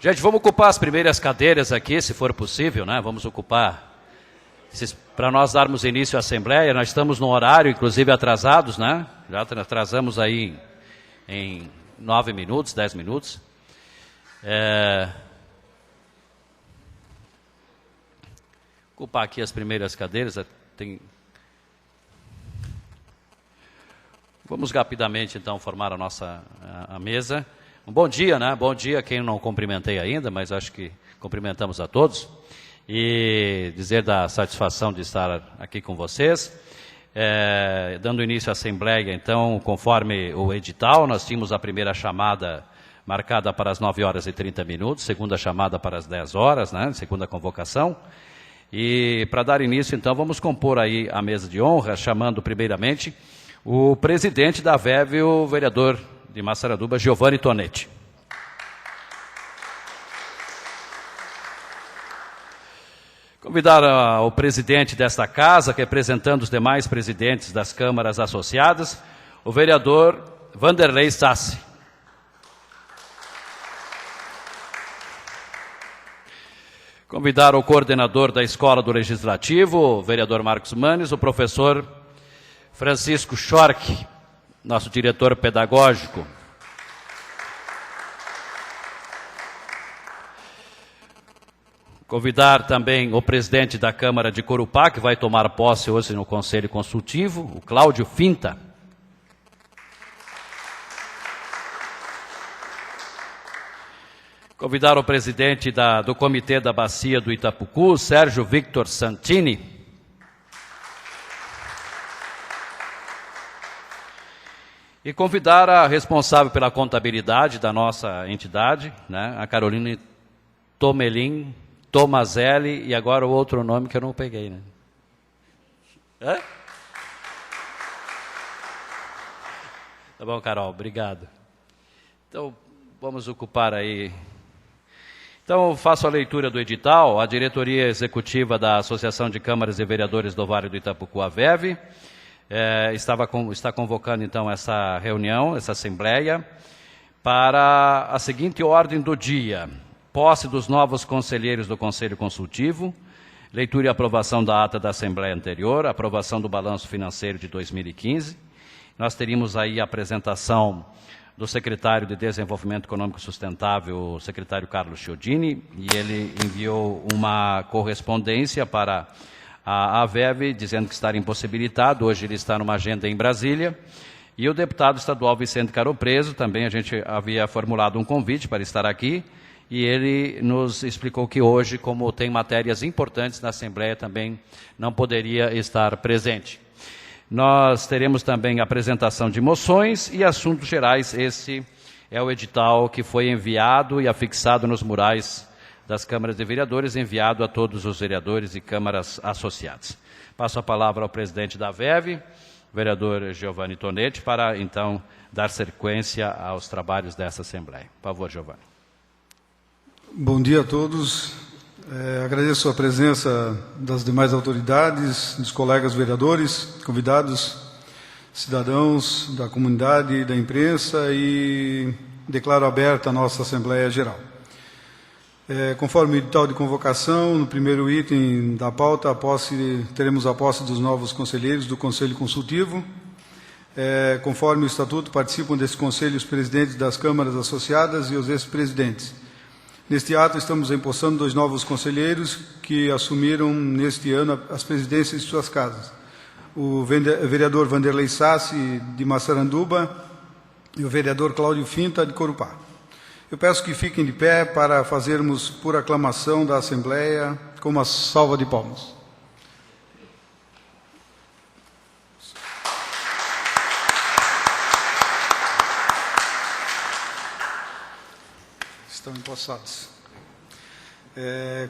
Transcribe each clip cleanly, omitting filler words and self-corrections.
Gente, vamos ocupar as primeiras cadeiras aqui, se for possível, né? Vamos ocupar. Para nós darmos início à Assembleia, nós estamos no horário, inclusive atrasados, né? Já atrasamos aí em 9 minutos, 10 minutos. Ocupar aqui as primeiras cadeiras. Vamos rapidamente, então, formar a nossa mesa. Um bom dia, né? Bom dia a quem não cumprimentei ainda, mas acho que cumprimentamos a todos. E dizer da satisfação de estar aqui com vocês. Dando início à Assembleia, então, conforme o edital, nós tínhamos a primeira chamada marcada para as 9 horas e 30 minutos, segunda chamada para as 10 horas, né? Segunda convocação. E para dar início, então, vamos compor aí a mesa de honra, chamando primeiramente o presidente da VEV, o vereador de Massaranduba, Giovanni Tonetti. Convidar o presidente desta casa, representando os demais presidentes das câmaras associadas, o vereador Vanderlei Sassi. Convidar o coordenador da Escola do Legislativo, o vereador Marcos Manes, o professor Francisco Schork, nosso diretor pedagógico. Convidar também o presidente da Câmara de Corupá, que vai tomar posse hoje no Conselho Consultivo, o Cláudio Finta. Convidar o presidente do Comitê da Bacia do Itapucu, Sérgio Victor Santini. E convidar a responsável pela contabilidade da nossa entidade, né, a Caroline Tomazelli, e agora o outro nome que eu não peguei, né? Tá bom, Carol, obrigado. Então, vamos ocupar aí. Então, faço a leitura do edital. A diretoria executiva da Associação de Câmaras e Vereadores do Vale do Itapucu, a VEV, está convocando, então, essa reunião, essa assembleia, para a seguinte ordem do dia: posse dos novos conselheiros do Conselho Consultivo, leitura e aprovação da ata da Assembleia anterior, aprovação do balanço financeiro de 2015. Nós teríamos aí a apresentação do secretário de Desenvolvimento Econômico Sustentável, o secretário Carlos Chiodini, e ele enviou uma correspondência para a VEV, dizendo que está impossibilitado. Hoje ele está numa agenda em Brasília. E o deputado estadual Vicente Caropreso, também a gente havia formulado um convite para estar aqui, e ele nos explicou que hoje, como tem matérias importantes na Assembleia, também não poderia estar presente. Nós teremos também a apresentação de moções e assuntos gerais. Esse é o edital que foi enviado e afixado nos murais das câmaras de vereadores, enviado a todos os vereadores e câmaras associadas. Passo a palavra ao presidente da VEV, vereador Giovanni Tonetti, para, então, dar sequência aos trabalhos dessa Assembleia. Por favor, Giovanni. Bom dia a todos. Agradeço a presença das demais autoridades, dos colegas vereadores, convidados, cidadãos da comunidade e da imprensa, e declaro aberta a nossa Assembleia Geral. Conforme o edital de convocação, no primeiro item da pauta, teremos a posse dos novos conselheiros do Conselho Consultivo. Conforme o Estatuto, participam desse conselho os presidentes das câmaras associadas e os ex-presidentes. Neste ato, estamos empossando 2 novos conselheiros que assumiram neste ano as presidências de suas casas. O vereador Vanderlei Sassi, de Massaranduba, e o vereador Cláudio Finta, de Corupá. Eu peço que fiquem de pé para fazermos por aclamação da Assembleia com uma salva de palmas. Estão empossados.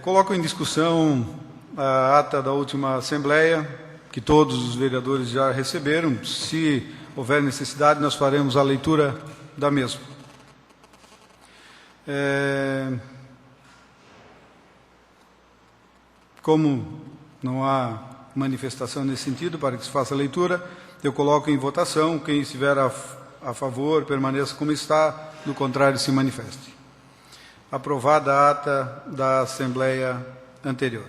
Coloco em discussão a ata da última Assembleia, que todos os vereadores já receberam. Se houver necessidade, nós faremos a leitura da mesma. Como não há manifestação nesse sentido para que se faça a leitura, eu coloco em votação. Quem estiver a favor, permaneça como está, do contrário, se manifeste. Aprovada a ata da Assembleia anterior.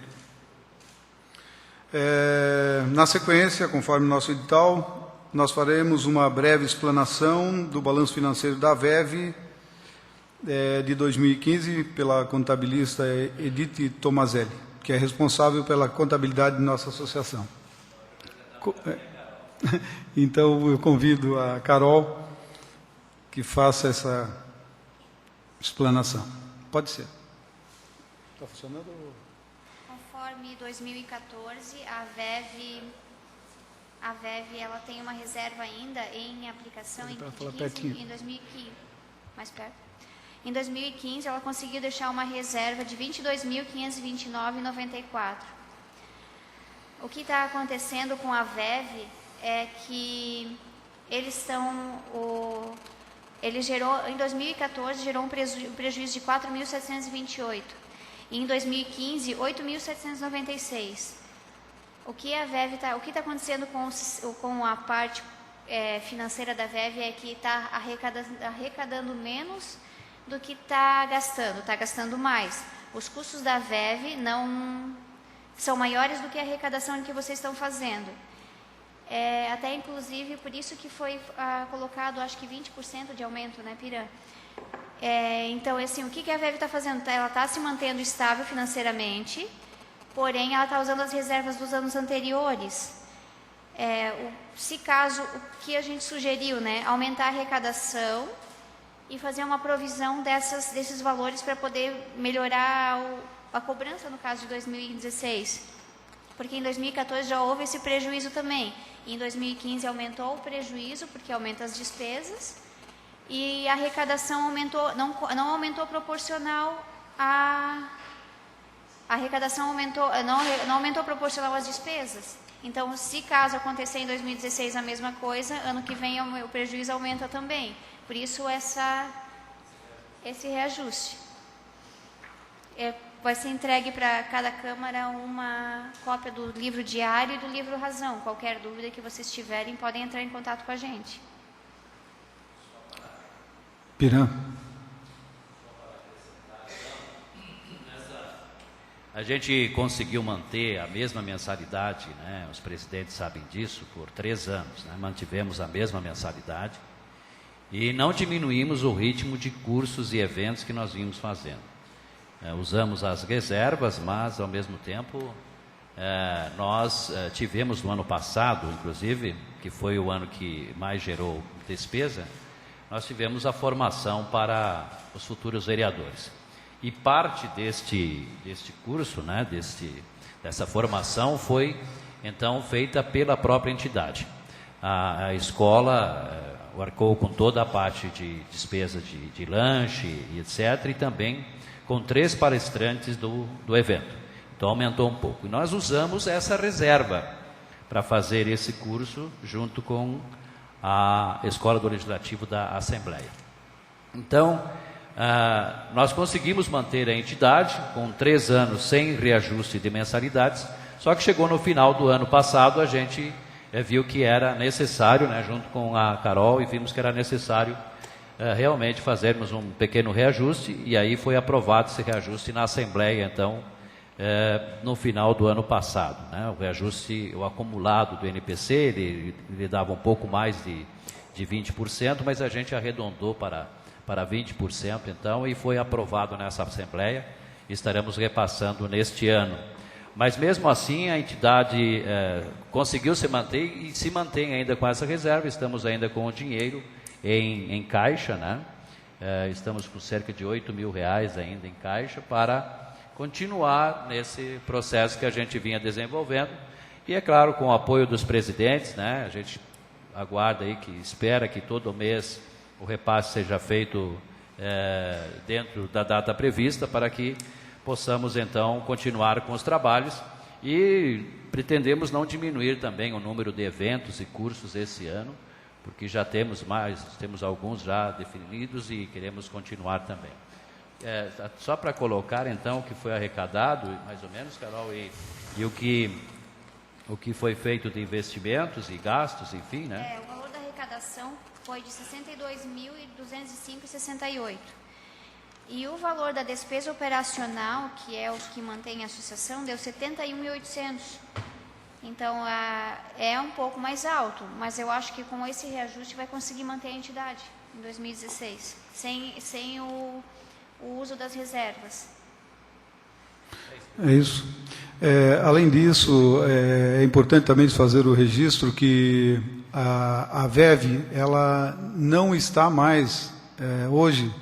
Na sequência, conforme nosso edital, nós faremos uma breve explanação do balanço financeiro da VEV de 2015 pela contabilista Edith Tomazelli, que é responsável pela contabilidade de nossa associação. Então, eu convido a Carol que faça essa explanação. Pode ser. Está funcionando? Conforme 2014, a VEV ela tem uma reserva ainda em aplicação em 2015, mais perto. Em 2015, ela conseguiu deixar uma reserva de R$ 22.529,94. O que está acontecendo com a VEV é que em 2014 gerou um prejuízo de 4.728 e em 2015 8.796. O que está acontecendo com a parte financeira da VEV é que está arrecadando menos do que está gastando mais. Os custos da VEV não são maiores do que a arrecadação que vocês estão fazendo. Até inclusive por isso que foi colocado, acho que 20% de aumento, né, Piran? Então, assim, o que a VEV está fazendo? Ela está se mantendo estável financeiramente, porém ela está usando as reservas dos anos anteriores. Se caso, o que a gente sugeriu, né, aumentar a arrecadação e fazer uma provisão desses valores para poder melhorar a cobrança no caso de 2016. Porque em 2014 já houve esse prejuízo também. E em 2015 aumentou o prejuízo, porque aumenta as despesas, e a arrecadação aumentou, não aumentou proporcional a arrecadação não aumentou proporcional às despesas. Então, se caso acontecer em 2016 a mesma coisa, ano que vem o prejuízo aumenta também. Por isso, esse reajuste. Vai ser entregue para cada Câmara uma cópia do livro diário e do livro Razão. Qualquer dúvida que vocês tiverem, podem entrar em contato com a gente. Piran. A gente conseguiu manter a mesma mensalidade, né? Os presidentes sabem disso, por 3 anos. Né? Mantivemos a mesma mensalidade e não diminuímos o ritmo de cursos e eventos que nós vimos fazendo. Usamos as reservas, mas ao mesmo tempo nós tivemos no ano passado, inclusive, que foi o ano que mais gerou despesa, nós tivemos a formação para os futuros vereadores. E parte deste curso, né, dessa formação foi então feita pela própria entidade. A escola arcou com toda a parte de despesa de lanche e etc. E também com 3 palestrantes do evento. Então aumentou um pouco. E nós usamos essa reserva para fazer esse curso junto com a Escola do Legislativo da Assembleia. Então, nós conseguimos manter a entidade com 3 anos sem reajuste de mensalidades, só que chegou no final do ano passado, a gente viu que era necessário, né, junto com a Carol, e vimos que era necessário realmente fazermos um pequeno reajuste, e aí foi aprovado esse reajuste na Assembleia, então, no final do ano passado. Né? O reajuste, o acumulado do NPC, ele dava um pouco mais de 20%, mas a gente arredondou para 20%, então, e foi aprovado nessa Assembleia, estaremos repassando neste ano. Mas mesmo assim a entidade conseguiu se manter e se mantém ainda com essa reserva, estamos ainda com o dinheiro em caixa, né? Estamos com cerca de R$8.000 ainda em caixa para continuar nesse processo que a gente vinha desenvolvendo. E é claro, com o apoio dos presidentes, né? A gente aguarda aí, espera que todo mês o repasse seja feito dentro da data prevista para que possamos então continuar com os trabalhos e pretendemos não diminuir também o número de eventos e cursos esse ano, porque já temos alguns já definidos e queremos continuar também. Só para colocar então o que foi arrecadado, mais ou menos, Carol, e o que foi feito de investimentos e gastos, enfim, né? O valor da arrecadação foi de R$ 62.205,68. E o valor da despesa operacional, que é o que mantém a associação, deu 71.800. Então, é um pouco mais alto, mas eu acho que com esse reajuste vai conseguir manter a entidade em 2016, sem o uso das reservas. É isso. Além disso, é importante também fazer o registro que a VEV ela não está mais, hoje,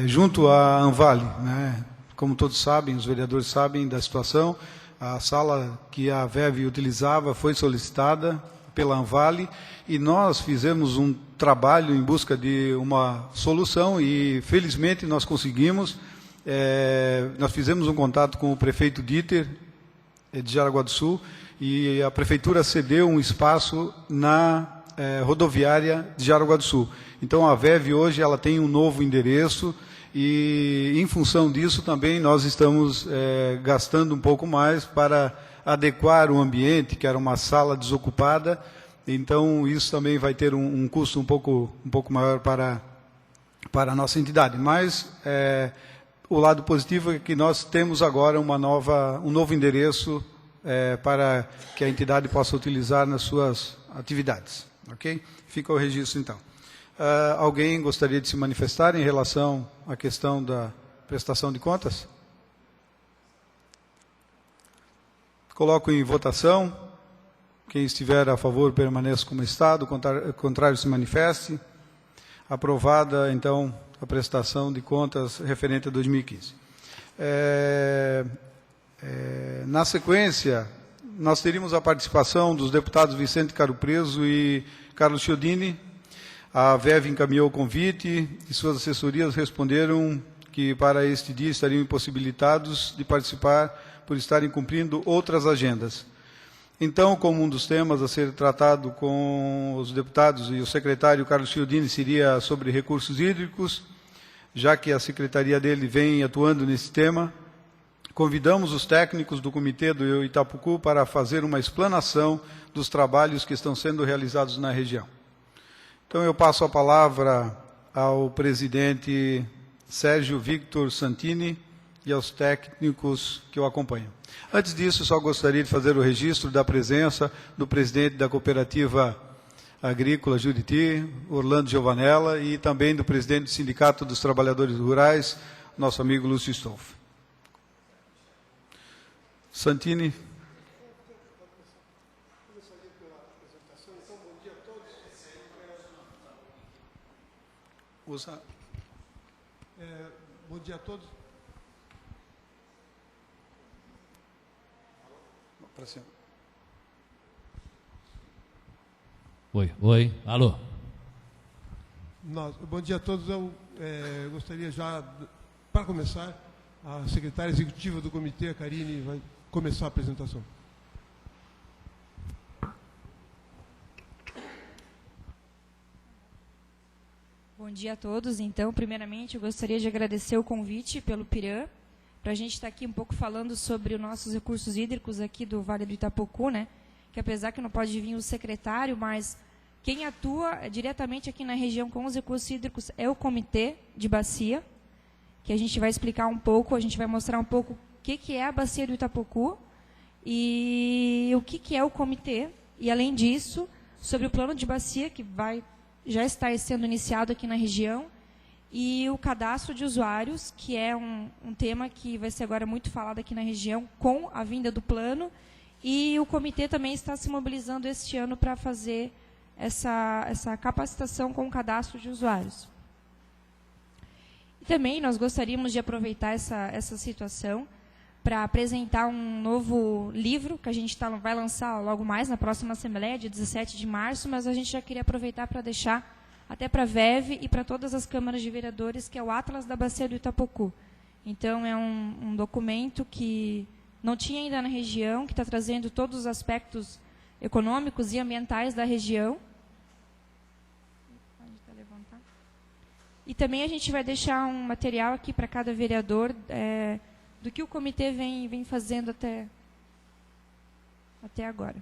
junto à Anvale, né? Como todos sabem, os vereadores sabem da situação, a sala que a VEV utilizava foi solicitada pela Anvale e nós fizemos um trabalho em busca de uma solução e, felizmente, nós conseguimos. Nós fizemos um contato com o prefeito Dieter, de Jaraguá do Sul, e a prefeitura cedeu um espaço na rodoviária de Jaraguá do Sul. Então, a VEV hoje ela tem um novo endereço e, em função disso, também nós estamos gastando um pouco mais para adequar o ambiente, que era uma sala desocupada. Então, isso também vai ter um custo um pouco maior para a nossa entidade. Mas o lado positivo é que nós temos agora um novo endereço para que a entidade possa utilizar nas suas atividades. Ok? Fica o registro, então. Alguém gostaria de se manifestar em relação à questão da prestação de contas? Coloco em votação. Quem estiver a favor, permaneça como está. O contrário, se manifeste. Aprovada, então, a prestação de contas referente a 2015. Na sequência, nós teríamos a participação dos deputados Vicente Caro Preso e Carlos Chiodini. A VEV encaminhou o convite e suas assessorias responderam que para este dia estariam impossibilitados de participar por estarem cumprindo outras agendas. Então, como um dos temas a ser tratado com os deputados e o secretário Carlos Chiodini seria sobre recursos hídricos, já que a secretaria dele vem atuando nesse tema, convidamos os técnicos do Comitê do Itapucu para fazer uma explanação dos trabalhos que estão sendo realizados na região. Então, eu passo a palavra ao presidente Sérgio Victor Santini e aos técnicos que o acompanham. Antes disso, só gostaria de fazer o registro da presença do presidente da Cooperativa Agrícola Juriti, Orlando Giovanella, e também do presidente do Sindicato dos Trabalhadores Rurais, nosso amigo Lúcio Stolf. Santini. Bom dia a todos. Para cima. Oi, alô. Bom dia a todos. Eu gostaria já, para começar, a secretária executiva do comitê, a Karine, vai começar a apresentação. Bom dia a todos. Então, primeiramente, eu gostaria de agradecer o convite pelo PIRAM, para a gente estar aqui um pouco falando sobre os nossos recursos hídricos aqui do Vale do Itapucu, né? Que apesar que não pode vir o secretário, mas quem atua diretamente aqui na região com os recursos hídricos é o Comitê de Bacia, que a gente vai explicar um pouco, a gente vai mostrar um pouco o que é a Bacia do Itapucu e o que é o Comitê. E, além disso, sobre o plano de bacia, que já está sendo iniciado aqui na região, e o cadastro de usuários, que é um tema que vai ser agora muito falado aqui na região, com a vinda do plano, e o comitê também está se mobilizando este ano para fazer essa capacitação com o cadastro de usuários. E também nós gostaríamos de aproveitar essa situação para apresentar um novo livro, que a gente vai lançar logo mais, na próxima Assembleia, dia 17 de março, mas a gente já queria aproveitar para deixar até para a VEV e para todas as câmaras de vereadores, que é o Atlas da Bacia do Itapucu. Então, é um documento que não tinha ainda na região, que está trazendo todos os aspectos econômicos e ambientais da região. E também a gente vai deixar um material aqui para cada vereador do que o comitê vem fazendo até agora.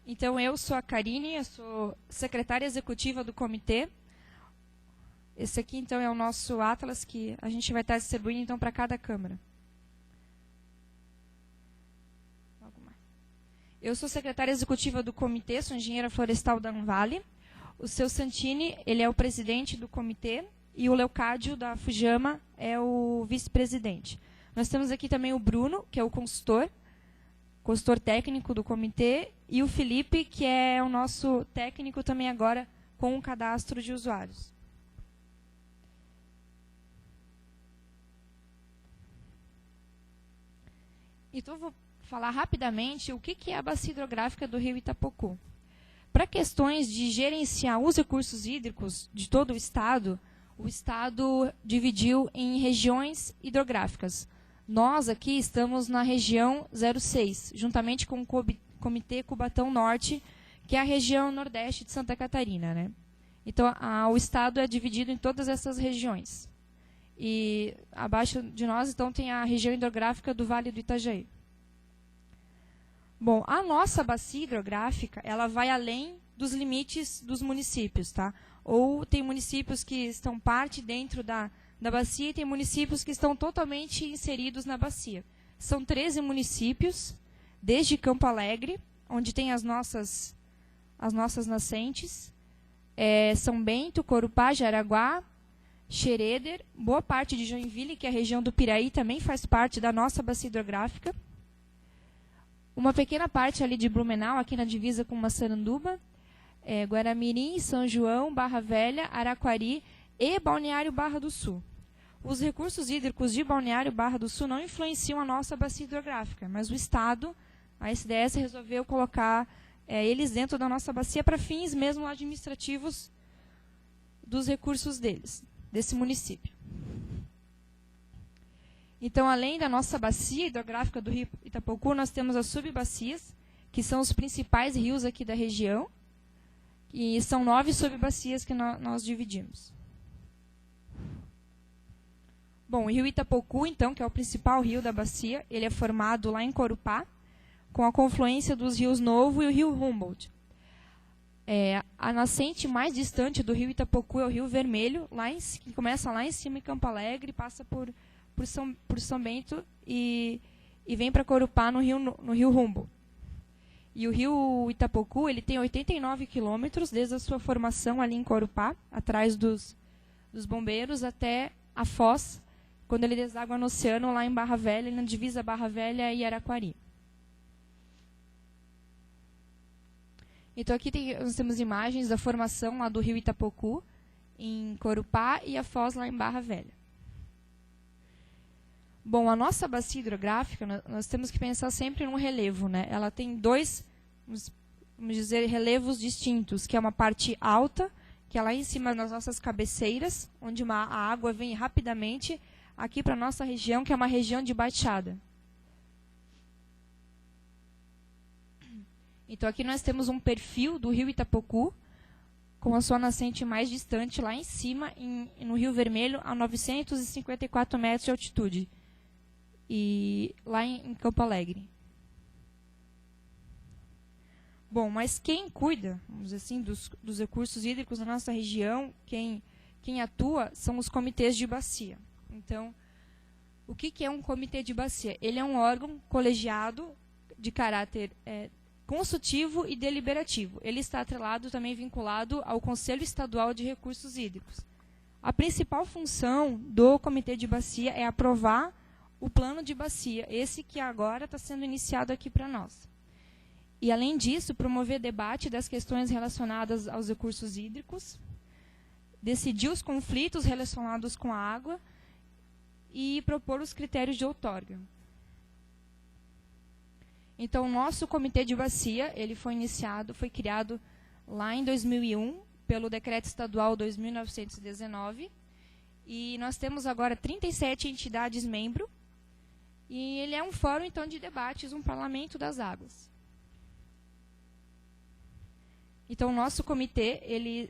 Então, eu sou a Karine, eu sou secretária executiva do comitê. Esse aqui, então, é o nosso Atlas, que a gente vai estar distribuindo, então, para cada Câmara. Eu sou secretária executiva do comitê, sou engenheira florestal da Anvale. O seu Santini, ele é o presidente do comitê, e o Leocádio, da Fujama, é o vice-presidente. Nós temos aqui também o Bruno, que é o consultor técnico do comitê, e o Felipe, que é o nosso técnico também agora com o cadastro de usuários. Então, eu vou falar rapidamente o que é a bacia hidrográfica do rio Itapocu. Para questões de gerenciar os recursos hídricos de todo o Estado dividiu em regiões hidrográficas. Nós aqui estamos na região 06, juntamente com o Comitê Cubatão Norte, que é a região nordeste de Santa Catarina, né? Então, o Estado é dividido em todas essas regiões. E abaixo de nós, então, tem a região hidrográfica do Vale do Itajaí. Bom, a nossa bacia hidrográfica, ela vai além dos limites dos municípios, tá? Ou tem municípios que estão parte dentro da bacia e tem municípios que estão totalmente inseridos na bacia. São 13 municípios, desde Campo Alegre, onde tem as nossas nascentes, São Bento, Corupá, Jaraguá, Xereder, boa parte de Joinville, que é a região do Piraí, também faz parte da nossa bacia hidrográfica. Uma pequena parte ali de Blumenau, aqui na divisa com Massaranduba, Guaramirim, São João, Barra Velha, Araquari e Balneário Barra do Sul. Os recursos hídricos de Balneário Barra do Sul não influenciam a nossa bacia hidrográfica, mas o Estado, a SDS, resolveu colocar eles dentro da nossa bacia para fins mesmo administrativos dos recursos deles, desse município. Então, além da nossa bacia hidrográfica do rio Itapocu, nós temos as subbacias, que são os principais rios aqui da região, e são 9 subbacias que nós dividimos. Bom, o rio Itapocu, então, que é o principal rio da bacia, ele é formado lá em Corupá, com a confluência dos rios Novo e o rio Humboldt. A nascente mais distante do rio Itapocu é o rio Vermelho, que começa lá em cima em Campo Alegre, passa por São Bento e vem para Corupá no rio Humboldt. E o rio Itapocu, ele tem 89 quilômetros desde a sua formação ali em Corupá, atrás dos bombeiros, até a Foz, quando ele deságua no oceano, lá em Barra Velha, na divisa Barra Velha e Araquari. Então, aqui nós temos imagens da formação lá do rio Itapocu, em Corupá, e a Foz lá em Barra Velha. Bom, a nossa bacia hidrográfica, nós temos que pensar sempre num relevo, né? Ela tem dois, vamos dizer, relevos distintos, que é uma parte alta, que é lá em cima das nossas cabeceiras, onde a água vem rapidamente aqui para a nossa região, que é uma região de baixada. Então, aqui nós temos um perfil do rio Itapocu, com a sua nascente mais distante, lá em cima, no Rio Vermelho, a 954 metros de altitude. E lá em Campo Alegre. Bom, mas quem cuida, vamos dizer assim, dos recursos hídricos na nossa região, quem atua, são os comitês de bacia. Então, o que é um comitê de bacia? Ele é um órgão colegiado de caráter consultivo e deliberativo. Ele está atrelado, também vinculado ao Conselho Estadual de Recursos Hídricos. A principal função do comitê de bacia é aprovar o plano de bacia, esse que agora está sendo iniciado aqui para nós. E, além disso, promover debate das questões relacionadas aos recursos hídricos, decidir os conflitos relacionados com a água e propor os critérios de outorga. Então, o nosso comitê de bacia, ele foi criado lá em 2001, pelo Decreto Estadual 2.919, e nós temos agora 37 entidades membros, e ele é um fórum, então, de debates, um parlamento das águas. Então, o nosso comitê, ele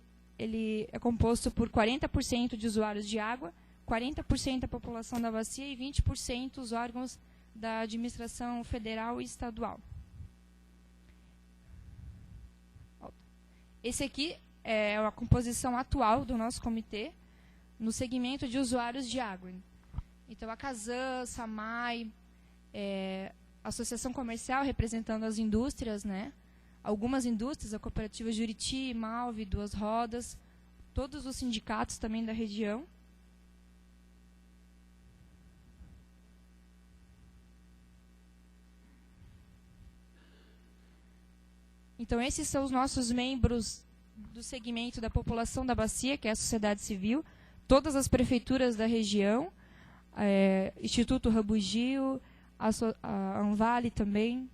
é composto por 40% de usuários de água, 40% da população da bacia e 20% os órgãos da administração federal e estadual. Esse aqui é a composição atual do nosso comitê no segmento de usuários de água. Então, a Casan, SAMAI, Associação Comercial representando as indústrias, né? Algumas indústrias, a cooperativa Juriti, Malve, Duas Rodas, todos os sindicatos também da região. Então, esses são os nossos membros do segmento da população da bacia, que é a sociedade civil, todas as prefeituras da região, Instituto Rabugio, a Anvale também,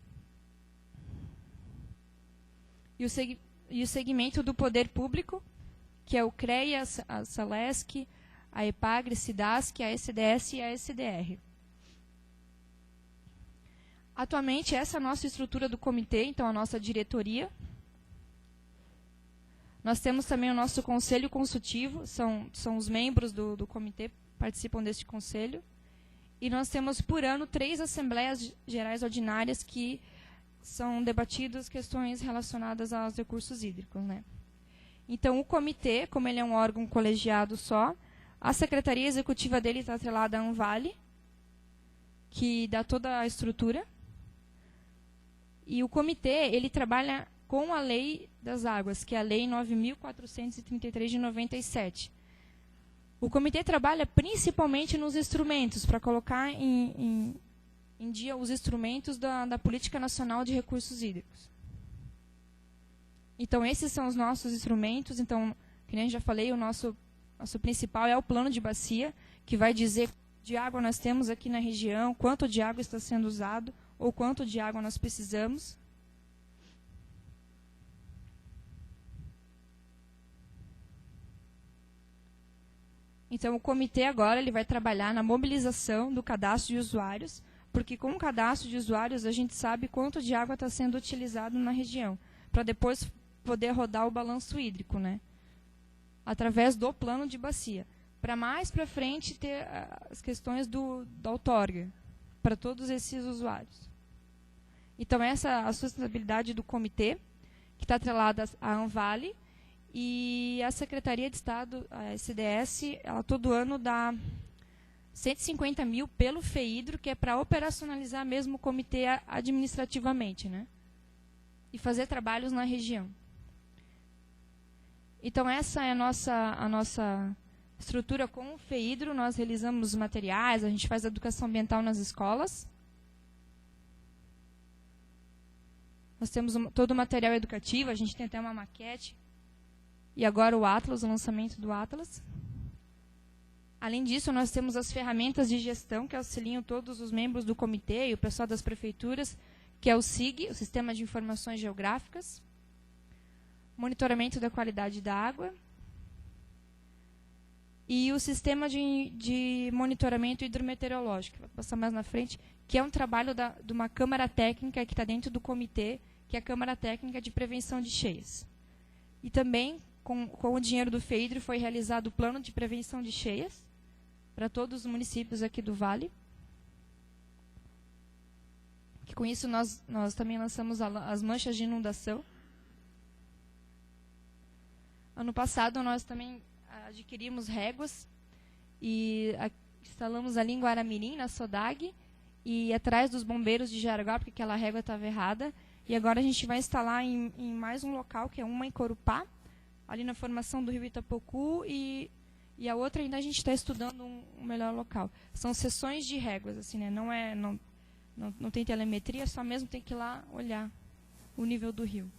e o segmento do poder público, que é o CREA, a SALESC, a EPAGRE, SIDASC, a SDS e a SDR. Atualmente, essa é a nossa estrutura do comitê, então a nossa diretoria. Nós temos também o nosso conselho consultivo, são os membros do comitê que participam deste conselho. E nós temos, por ano, 3 assembleias gerais ordinárias que são debatidas questões relacionadas aos recursos hídricos, né? Então, o comitê, como ele é um órgão colegiado só, a secretaria executiva dele está atrelada à Anvale, que dá toda a estrutura. E o comitê, ele trabalha com a Lei das Águas, que é a Lei 9.433 de 97. O comitê trabalha principalmente nos instrumentos, para colocar em dia os instrumentos da Política Nacional de Recursos Hídricos. Então, esses são os nossos instrumentos. Então, que nem já falei, o nosso principal é o plano de bacia, que vai dizer quanto de água nós temos aqui na região, quanto de água está sendo usado, ou quanto de água nós precisamos. Então, o comitê agora ele vai trabalhar na mobilização do cadastro de usuários, porque com o cadastro de usuários a gente sabe quanto de água está sendo utilizado na região, para depois poder rodar o balanço hídrico, né? Através do plano de bacia. Para mais para frente ter as questões da outorga, para todos esses usuários. Então, essa é a sustentabilidade do comitê, que está atrelada à Anvale, e a Secretaria de Estado, a SDS, ela todo ano dá 150 mil pelo FEIDRO, que é para operacionalizar mesmo o comitê administrativamente, né? E fazer trabalhos na região. Então, essa é a nossa estrutura com o FEIDRO. Nós realizamos materiais, a gente faz educação ambiental nas escolas. Nós temos todo o material educativo, a gente tem até uma maquete. E agora o Atlas, o lançamento do Atlas. Além disso, nós temos as ferramentas de gestão que auxiliam todos os membros do comitê e o pessoal das prefeituras, que é o SIG, o Sistema de Informações Geográficas, monitoramento da qualidade da água, e o Sistema de Monitoramento Hidrometeorológico, vai passar mais na frente, que é um trabalho de uma Câmara Técnica que está dentro do comitê, que é a Câmara Técnica de Prevenção de Cheias. E também, com o dinheiro do FEIDRO, foi realizado o Plano de Prevenção de Cheias para todos os municípios aqui do Vale. Que com isso nós também lançamos as manchas de inundação. Ano passado nós também adquirimos réguas e instalamos ali em Guaramirim, na SODAG, e atrás dos bombeiros de Jaraguá, porque aquela régua estava errada. E agora a gente vai instalar em mais um local, que é uma em Corupá, ali na formação do rio Itapocu, e a outra ainda a gente está estudando um melhor local. São seções de réguas, assim, né? Não tem telemetria, só mesmo tem que ir lá olhar o nível do rio.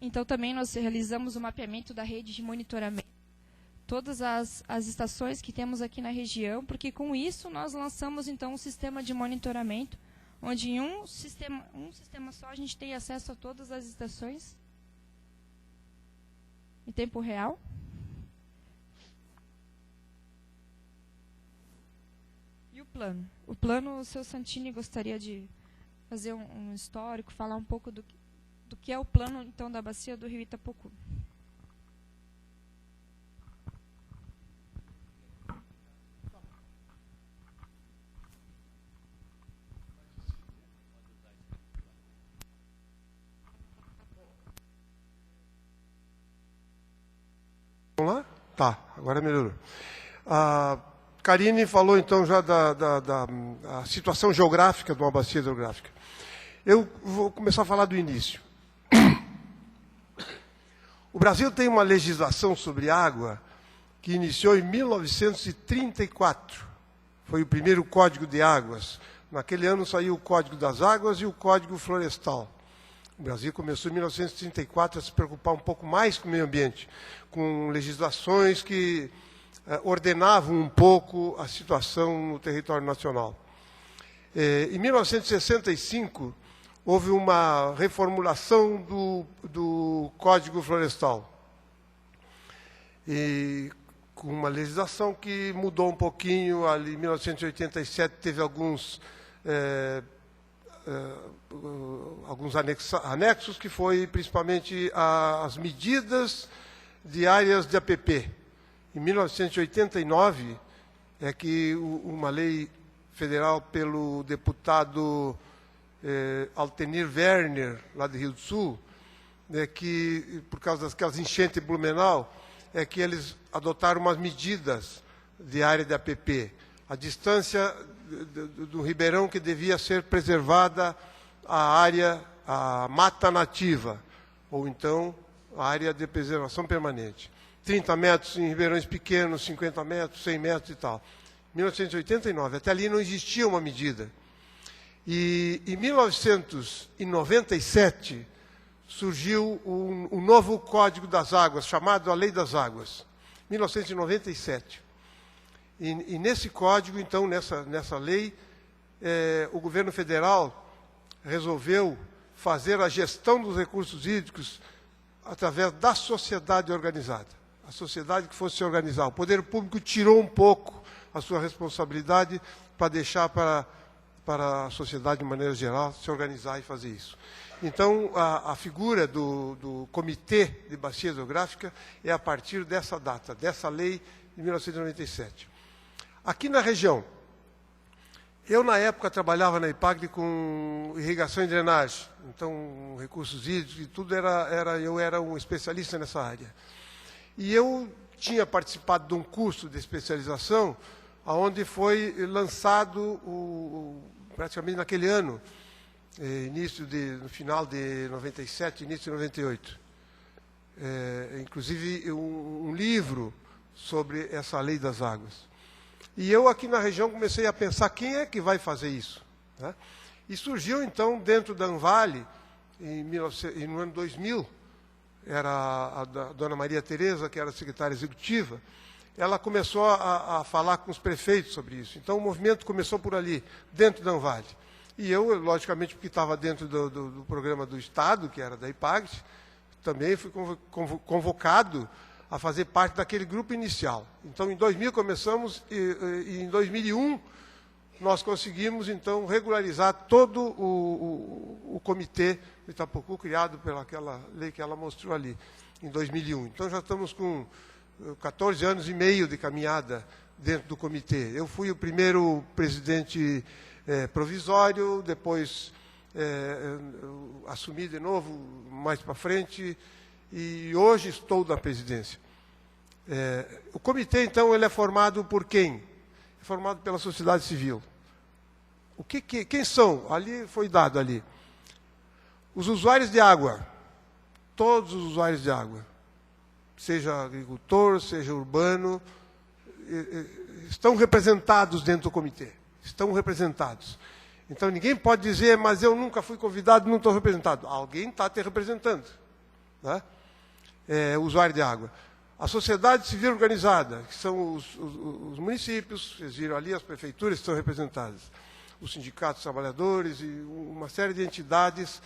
Então, também nós realizamos o mapeamento da rede de monitoramento, todas as estações que temos aqui na região, porque com isso nós lançamos, então, um sistema de monitoramento, onde em um sistema só a gente tem acesso a todas as estações em tempo real. E o plano? O plano, o seu Santini gostaria de fazer um histórico, falar um pouco do que é o plano, então, da bacia do rio Itapocu. Tá, agora melhorou. A Karine falou, então, já da situação geográfica de uma bacia hidrográfica. Eu vou começar a falar do início. O Brasil tem uma legislação sobre água que iniciou em 1934. Foi o primeiro Código de Águas. Naquele ano saiu o Código das Águas e o Código Florestal. O Brasil começou em 1934 a se preocupar um pouco mais com o meio ambiente, com legislações que ordenavam um pouco a situação no território nacional. Em 1965, houve uma reformulação do Código Florestal, e com uma legislação que mudou um pouquinho. Ali em 1987 teve alguns anexos, que foi principalmente as medidas de áreas de APP. Em 1989 é que uma lei federal pelo deputado Altenir Werner, lá de Rio do Sul, que por causa daquelas enchentes em Blumenau, é que eles adotaram umas medidas de área de APP. A distância do ribeirão que devia ser preservada a mata nativa, ou então a área de preservação permanente. 30 metros em ribeirões pequenos, 50 metros, 100 metros e tal. 1989, até ali não existia uma medida. E em 1997 surgiu um novo Código das Águas, chamado a Lei das Águas. 1997. E nesse código, então, nessa lei, o governo federal resolveu fazer a gestão dos recursos hídricos através da sociedade organizada. A sociedade que fosse se organizar. O poder público tirou um pouco a sua responsabilidade para deixar para a sociedade, de maneira geral, se organizar e fazer isso. Então, a figura do Comitê de Bacia Hidrográfica é a partir dessa data, dessa lei de 1997. Aqui na região, eu, na época, trabalhava na IPAGRE com irrigação e drenagem. Então, recursos hídricos e tudo, eu era um especialista nessa área. E eu tinha participado de um curso de especialização, onde foi lançado, praticamente naquele ano, no final de 97, início de 98. Inclusive, um livro sobre essa lei das águas. E eu, aqui na região, comecei a pensar quem é que vai fazer isso, né? E surgiu, então, dentro da Anvale, no ano 2000, era a dona Maria Tereza, que era a secretária executiva, ela começou a falar com os prefeitos sobre isso. Então, o movimento começou por ali, dentro da Anvale. E eu, logicamente, porque estava dentro do programa do Estado, que era da IPAGRE, também fui convocado a fazer parte daquele grupo inicial. Então, em 2000 começamos, e em 2001 nós conseguimos, então, regularizar todo o comitê de Itapocu, criado pelaquela lei que ela mostrou ali, em 2001. Então, já estamos com 14 anos e meio de caminhada dentro do comitê. Eu fui o primeiro presidente provisório, depois assumi de novo mais para frente, e hoje estou na presidência. O comitê, então, ele é formado por quem? É formado pela sociedade civil. Quem são? Ali foi dado ali. Os usuários de água, todos os usuários de água, seja agricultor, seja urbano, estão representados dentro do comitê. Estão representados. Então, ninguém pode dizer, mas eu nunca fui convidado, não estou representado. Alguém está te representando, né? Usuário de água. A sociedade civil organizada, que são os municípios, vocês viram ali, as prefeituras estão representadas. Os sindicatos trabalhadores e uma série de entidades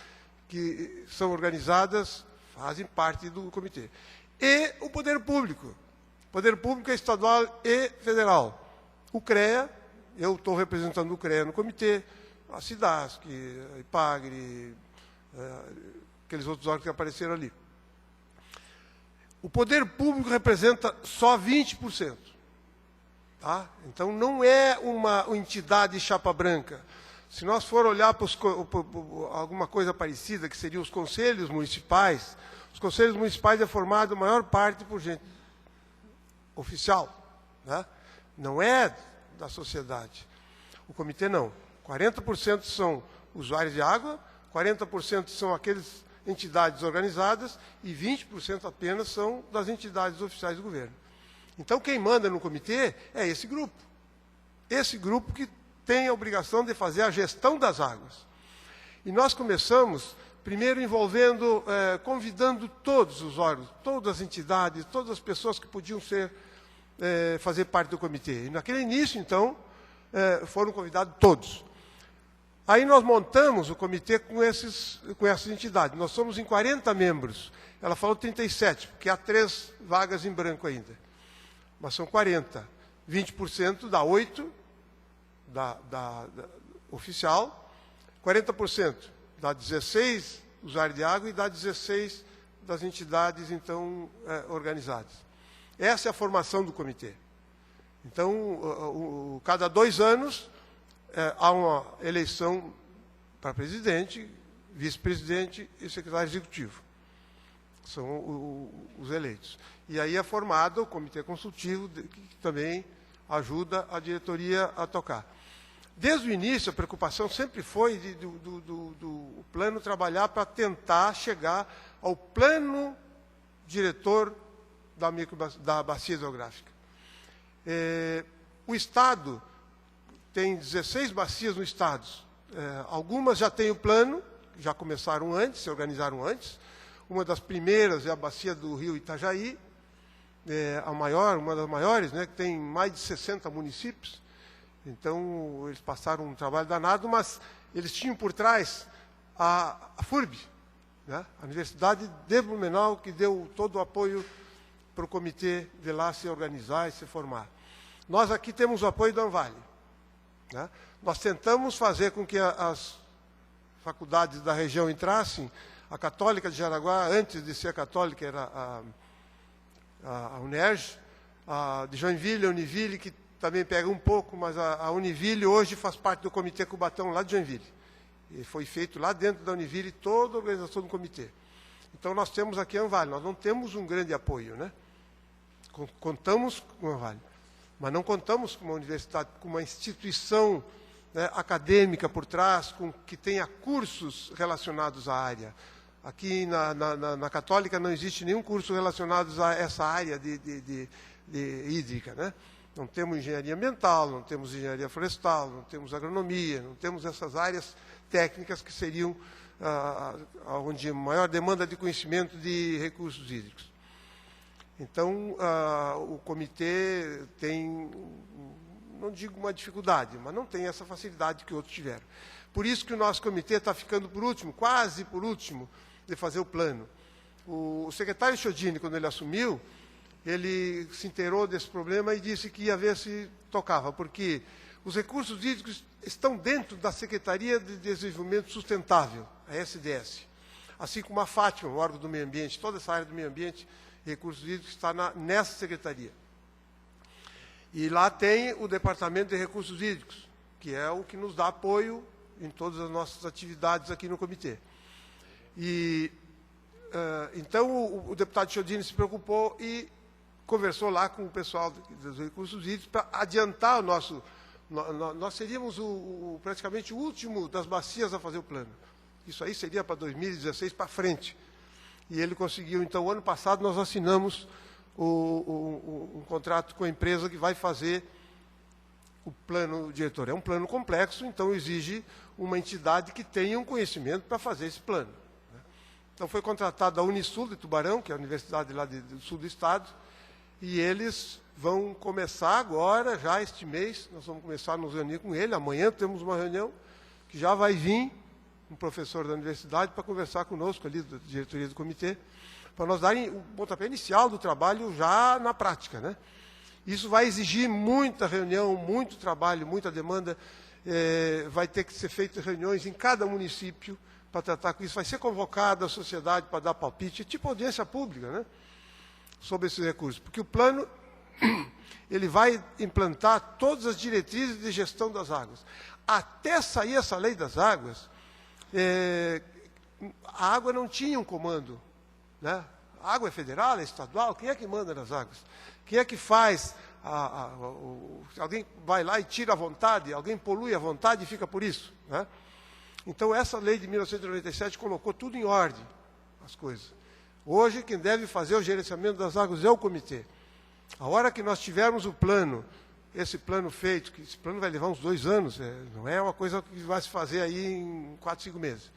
que são organizadas, fazem parte do comitê. E o poder público. O poder público é estadual e federal. O CREA, eu estou representando o CREA no comitê, a CIDASC, a IPAGRE, aqueles outros órgãos que apareceram ali. O poder público representa só 20%. Tá? Então, não é uma entidade chapa branca. Se nós for olhar para alguma coisa parecida, que seriam os conselhos municipais é formado, a maior parte, por gente oficial, né? Não é da sociedade. O comitê não. 40% são usuários de água, 40% são aquelas entidades organizadas e 20% apenas são das entidades oficiais do governo. Então, quem manda no comitê é esse grupo. Esse grupo que tem a obrigação de fazer a gestão das águas. E nós começamos, primeiro, envolvendo, convidando todos os órgãos, todas as entidades, todas as pessoas que podiam fazer parte do comitê. E naquele início, então, foram convidados todos. Aí nós montamos o comitê com essas entidades. Nós somos em 40 membros. Ela falou 37, porque há 3 vagas em branco ainda. Mas são 40. 20% dá 8 da oficial, 40% dá 16 usuários de água e dá 16 das entidades, então, organizadas. Essa é a formação do comitê. Então, cada 2 anos, há uma eleição para presidente, vice-presidente e secretário executivo. São os eleitos. E aí é formado o comitê consultivo, que também ajuda a diretoria a tocar. Desde o início, a preocupação sempre foi do plano trabalhar para tentar chegar ao plano diretor da bacia hidrográfica. O Estado tem 16 bacias no Estado. Algumas já têm o plano, já começaram antes, se organizaram antes. Uma das primeiras é a bacia do Rio Itajaí, uma das maiores, né, que tem mais de 60 municípios. Então, eles passaram um trabalho danado, mas eles tinham por trás a FURB, né, a Universidade de Blumenau, que deu todo o apoio para o comitê de lá se organizar e se formar. Nós aqui temos o apoio da Anvale. Né? Nós tentamos fazer com que as faculdades da região entrassem. A Católica de Jaraguá, antes de ser católica, era a UNERJ, a de Joinville, a Univille, que também pega um pouco, mas a Univille hoje faz parte do Comitê Cubatão, lá de Joinville. E foi feito lá dentro da Univille toda a organização do comitê. Então, nós temos aqui a Anvale. Nós não temos um grande apoio, né? Contamos com a Anvale, mas não contamos com uma universidade, com uma instituição, né, acadêmica por trás, que tenha cursos relacionados à área. Aqui na Católica não existe nenhum curso relacionado a essa área de hídrica, né? Não temos engenharia ambiental, não temos engenharia florestal, não temos agronomia, não temos essas áreas técnicas que seriam onde a maior demanda de conhecimento de recursos hídricos. Então, o comitê tem, não digo uma dificuldade, mas não tem essa facilidade que outros tiveram. Por isso que o nosso comitê está ficando por último, quase por último, de fazer o plano. O secretário Chiodini, quando ele assumiu, ele se inteirou desse problema e disse que ia ver se tocava, porque os recursos hídricos estão dentro da Secretaria de Desenvolvimento Sustentável, a SDS. Assim como a Fátima, o órgão do meio ambiente, toda essa área do meio ambiente e recursos hídricos está nessa secretaria. E lá tem o Departamento de Recursos Hídricos, que é o que nos dá apoio em todas as nossas atividades aqui no comitê. E, então, o deputado Chiodini se preocupou e conversou lá com o pessoal dos recursos hídricos para adiantar o nosso... Nós seríamos praticamente o último das bacias a fazer o plano. Isso aí seria para 2016 para frente. E ele conseguiu. Então, o ano passado, nós assinamos um contrato com a empresa que vai fazer o plano diretor. É um plano complexo, então exige uma entidade que tenha um conhecimento para fazer esse plano. Então, foi contratada a Unisul de Tubarão, que é a universidade lá do sul do estado, e eles vão começar agora, já este mês, nós vamos começar a nos reunir com ele. Amanhã temos uma reunião que já vai vir um professor da universidade para conversar conosco ali, da diretoria do comitê, para nós darem o pontapé inicial do trabalho já na prática, né? Isso vai exigir muita reunião, muito trabalho, muita demanda. Vai ter que ser feitas reuniões em cada município para tratar com isso. Vai ser convocada a sociedade para dar palpite, tipo audiência pública, né? Sobre esses recursos. Porque o plano, ele vai implantar todas as diretrizes de gestão das águas. Até sair essa lei das águas, a água não tinha um comando, né? A água é federal, é estadual? Quem é que manda nas águas? Quem é que faz? Alguém vai lá e tira à vontade, alguém polui à vontade e fica por isso, né? Então, essa lei de 1997 colocou tudo em ordem, as coisas. Hoje, quem deve fazer o gerenciamento das águas é o comitê. A hora que nós tivermos o plano, esse plano feito, que esse plano vai levar uns 2 anos, não é uma coisa que vai se fazer aí em 4, 5 meses.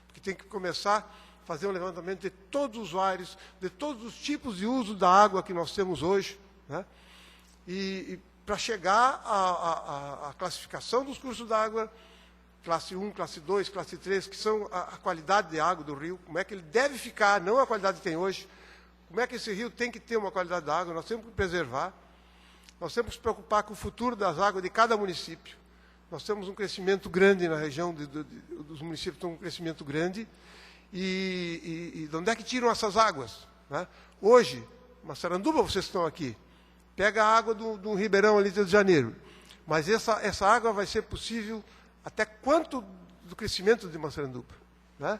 Porque tem que começar a fazer um levantamento de todos os usuários, de todos os tipos de uso da água que nós temos hoje, né? E para chegar à classificação dos cursos d'água, classe 1, classe 2, classe 3, que são a qualidade de água do rio, como é que ele deve ficar, não a qualidade que tem hoje, como é que esse rio tem que ter uma qualidade da água, nós temos que preservar, nós temos que nos preocupar com o futuro das águas de cada município. Nós temos um crescimento grande na região, dos municípios estão um crescimento grande, e de onde é que tiram essas águas, né? Hoje, Massaranduba, vocês estão aqui, pega a água do ribeirão ali do Rio de Janeiro, mas essa água vai ser possível até quanto do crescimento de Massaranduba, né?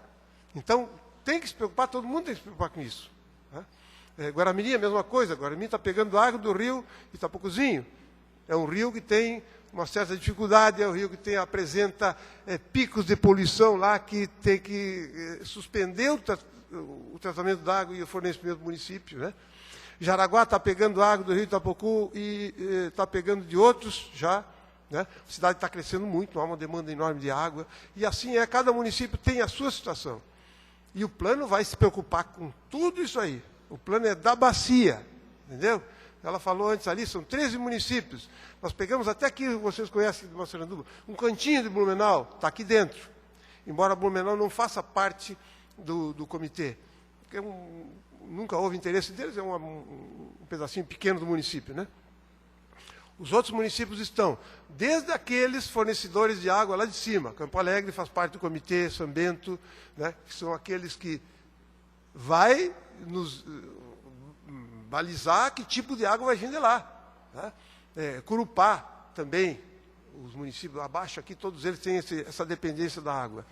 Então, tem que se preocupar, todo mundo tem que se preocupar com isso, né? Guaramirim é a mesma coisa, Guaramirim está pegando água do rio Itapocuzinho, é um rio que tem uma certa dificuldade, é um rio que apresenta picos de poluição lá, que tem que suspender o tratamento da água e o fornecimento do município, né? Jaraguá está pegando água do rio Itapocu e está pegando de outros já, né? A cidade está crescendo muito, há uma demanda enorme de água, e assim cada município tem a sua situação. E o plano vai se preocupar com tudo isso aí. O plano é da bacia, entendeu? Ela falou antes ali, são 13 municípios. Nós pegamos até aqui, vocês conhecem de Massaranduba, um cantinho de Blumenau, está aqui dentro. Embora Blumenau não faça parte do comitê, porque nunca houve interesse deles, é um pedacinho pequeno do município, né? Os outros municípios estão, desde aqueles fornecedores de água lá de cima, Campo Alegre faz parte do comitê, São Bento, né, que são aqueles que vai nos balizar que tipo de água vai vir de lá, né? Curupá também, os municípios abaixo aqui, todos eles têm essa dependência da água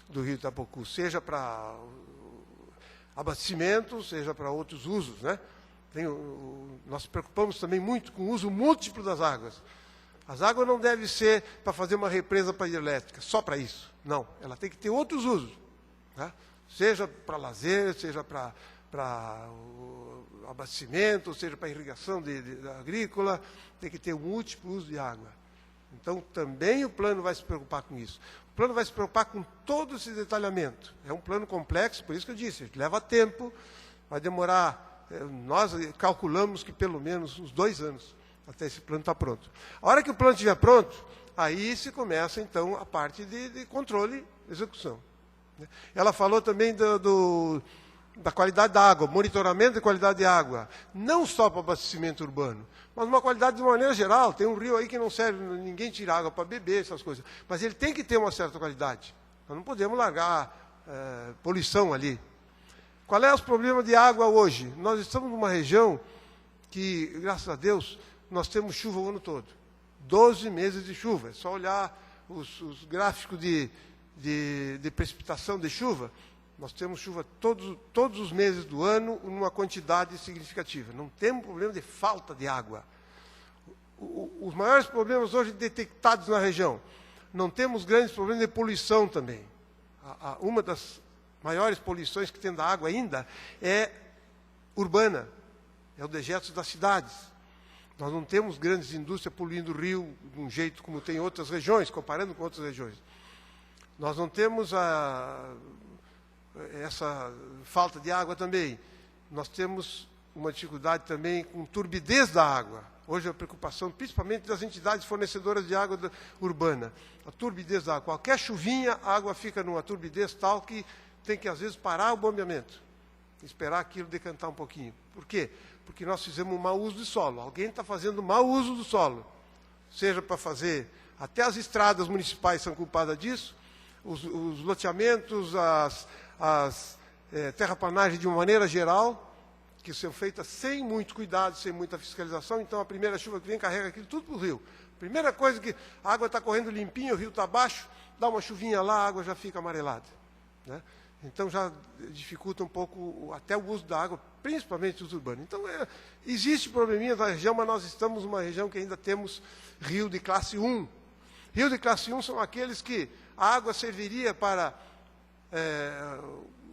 do rio Itapocu, seja para abastecimento, seja para outros usos, né? Nós nos preocupamos também muito com o uso múltiplo das águas. As águas não devem ser para fazer uma represa para hidrelétrica, só para isso. Não, ela tem que ter outros usos, né? Seja para lazer, seja para abastecimento, seja para irrigação agrícola, tem que ter um múltiplo uso de água. Então, também o plano vai se preocupar com isso. O plano vai se preocupar com todo esse detalhamento. É um plano complexo, por isso que eu disse, leva tempo, vai demorar. Nós calculamos que pelo menos uns 2 anos até esse plano estar pronto. A hora que o plano estiver pronto, aí se começa, então, a parte de controle e execução. Ela falou também da qualidade da água, monitoramento da qualidade de água, não só para abastecimento urbano, mas uma qualidade de maneira geral. Tem um rio aí que não serve, ninguém tira água para beber, essas coisas. Mas ele tem que ter uma certa qualidade. Nós não podemos largar poluição ali. Qual é os problemas de água hoje? Nós estamos numa região que, graças a Deus, nós temos chuva o ano todo. 12 meses de chuva. É só olhar os gráficos de precipitação de chuva. Nós temos chuva todos os meses do ano, numa quantidade significativa. Não temos problema de falta de água. Os maiores problemas hoje detectados na região. Não temos grandes problemas de poluição também. Uma das maiores poluições que tem da água ainda é urbana, é o dejeto das cidades. Nós não temos grandes indústrias poluindo o rio de um jeito como tem em outras regiões, comparando com outras regiões. Nós não temos essa falta de água também. Nós temos uma dificuldade também com turbidez da água. Hoje a preocupação, principalmente das entidades fornecedoras de água urbana. A turbidez da água. Qualquer chuvinha, a água fica numa turbidez tal que tem que, às vezes, parar o bombeamento. Esperar aquilo decantar um pouquinho. Por quê? Porque nós fizemos um mau uso do solo. Alguém está fazendo mau uso do solo. Seja para fazer... Até as estradas municipais são culpadas disso. Os loteamentos, as terraplanagens de uma maneira geral, que são feitas sem muito cuidado, sem muita fiscalização. Então, a primeira chuva que vem carrega aquilo tudo para o rio. Primeira coisa que a água está correndo limpinha, o rio está baixo, dá uma chuvinha lá, a água já fica amarelada, né? Então já dificulta um pouco até o uso da água, principalmente os urbanos. Então existe probleminha na região, mas nós estamos numa região que ainda temos rio de classe 1. Rio de classe 1 são aqueles que a água serviria para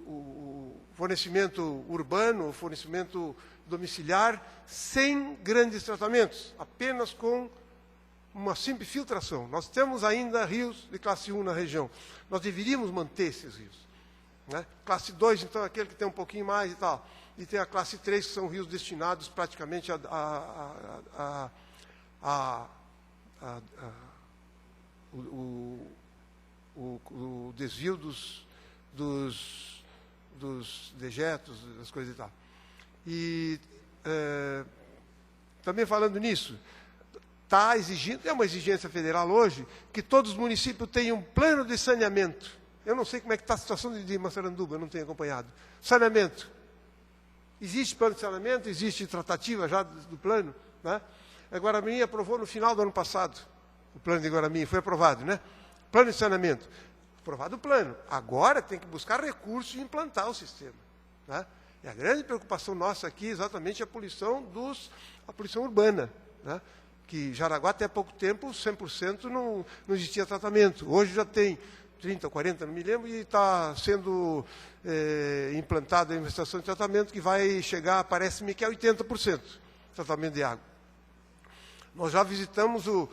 o fornecimento urbano, o fornecimento domiciliar, sem grandes tratamentos, apenas com uma simples filtração. Nós temos ainda rios de classe 1 na região. Nós deveríamos manter esses rios. Né? Classe 2, então, é aquele que tem um pouquinho mais e tal. E tem a classe 3, que são rios destinados praticamente o desvio dos dejetos, das coisas e tal. E também falando nisso, está exigindo, é uma exigência federal hoje, que todos os municípios tenham um plano de saneamento. Eu não sei como é que está a situação de Massaranduba, eu não tenho acompanhado. Saneamento. Existe plano de saneamento, existe tratativa já do plano. Né? A Guaramirim aprovou no final do ano passado. O plano de Guaramirim foi aprovado, né? Plano de saneamento. Aprovado o plano. Agora tem que buscar recursos e implantar o sistema. Né? E a grande preocupação nossa aqui é exatamente a poluição urbana. Né? Que Jaraguá, até há pouco tempo, 100% não existia tratamento. Hoje já tem 30, 40, não me lembro, e está sendo implantada a estação de tratamento que vai chegar, parece-me que é 80% tratamento de água. Nós já visitamos o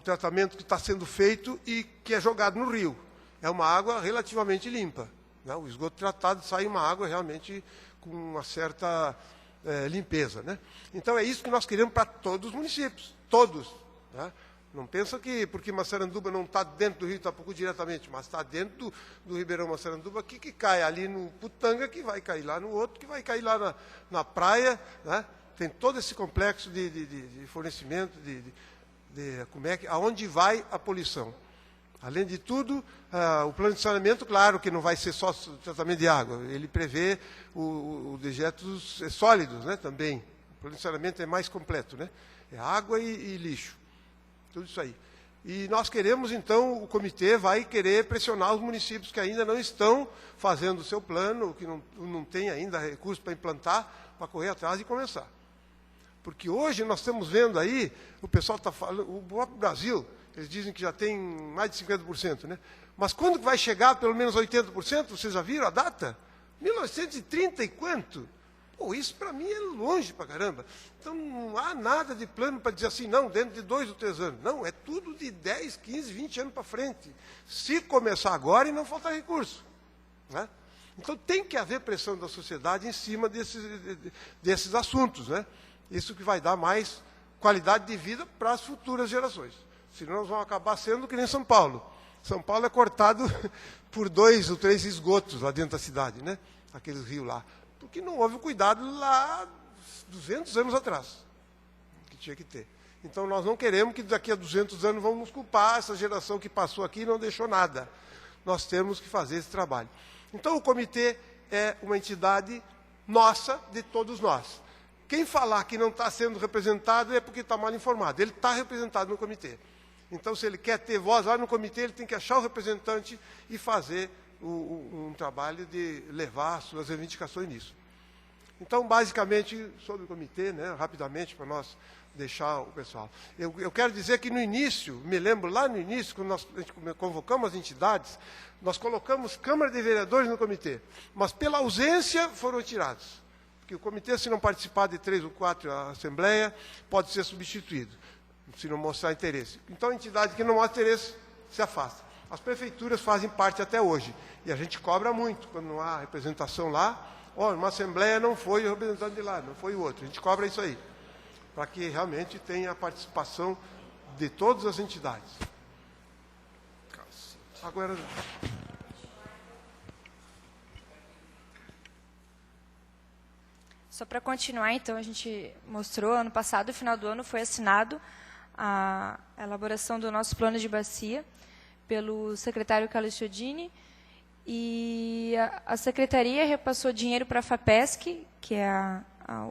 tratamento que está sendo feito e que é jogado no rio. É uma água relativamente limpa. Né? O esgoto tratado sai uma água realmente com uma certa limpeza. Né? Então é isso que nós queremos para todos os municípios, todos. Né? Não pensa que, porque Massaranduba não está dentro do Rio Itapocu diretamente, mas está dentro do Ribeirão Massaranduba, que cai ali no Putanga, que vai cair lá no outro, que vai cair lá na praia. Né? Tem todo esse complexo de fornecimento, aonde vai a poluição. Além de tudo, o plano de saneamento, claro que não vai ser só tratamento de água, ele prevê os dejetos sólidos, né, também. O plano de saneamento é mais completo, né? É água e lixo. Tudo isso aí. E nós queremos, então, o comitê vai querer pressionar os municípios que ainda não estão fazendo o seu plano, que não tem ainda recursos para implantar, para correr atrás e começar. Porque hoje nós estamos vendo aí, o pessoal está falando, o próprio Brasil, eles dizem que já tem mais de 50%, né? Mas quando vai chegar pelo menos 80%, vocês já viram a data? 1930 e quanto? Pô, isso para mim é longe para caramba. Então não há nada de plano para dizer assim, não, dentro de 2 ou 3 anos. Não, é tudo de 10, 15, 20 anos para frente. Se começar agora e não faltar recurso. Né? Então tem que haver pressão da sociedade em cima desses assuntos. Né? Isso que vai dar mais qualidade de vida para as futuras gerações. Senão nós vamos acabar sendo que nem São Paulo. São Paulo é cortado por 2 ou 3 esgotos lá dentro da cidade, né? Aqueles rios lá. Porque não houve o cuidado lá 200 anos atrás, que tinha que ter. Então, nós não queremos que daqui a 200 anos vamos nos culpar essa geração que passou aqui e não deixou nada. Nós temos que fazer esse trabalho. Então, o comitê é uma entidade nossa, de todos nós. Quem falar que não está sendo representado é porque está mal informado. Ele está representado no comitê. Então, se ele quer ter voz lá no comitê, ele tem que achar o representante e fazer um trabalho de levar as suas reivindicações nisso. Então, basicamente, sobre o comitê, né, rapidamente, para nós deixar o pessoal. Eu quero dizer que no início, me lembro lá no início, quando a gente convocamos as entidades, nós colocamos Câmara de Vereadores no comitê, mas pela ausência foram tirados. Porque o comitê, se não participar de 3 ou 4 a Assembleia, pode ser substituído, se não mostrar interesse. Então, a entidade que não mostra interesse se afasta. As prefeituras fazem parte até hoje. E a gente cobra muito quando não há representação lá. Uma Assembleia não foi o representante de lá, não foi o outro. A gente cobra isso aí. Para que realmente tenha a participação de todas as entidades. Agora... Só para continuar, então, a gente mostrou, ano passado, no final do ano, foi assinado a elaboração do nosso plano de bacia pelo secretário Carlos Chiodini, e a secretaria repassou dinheiro para a FAPESC, que é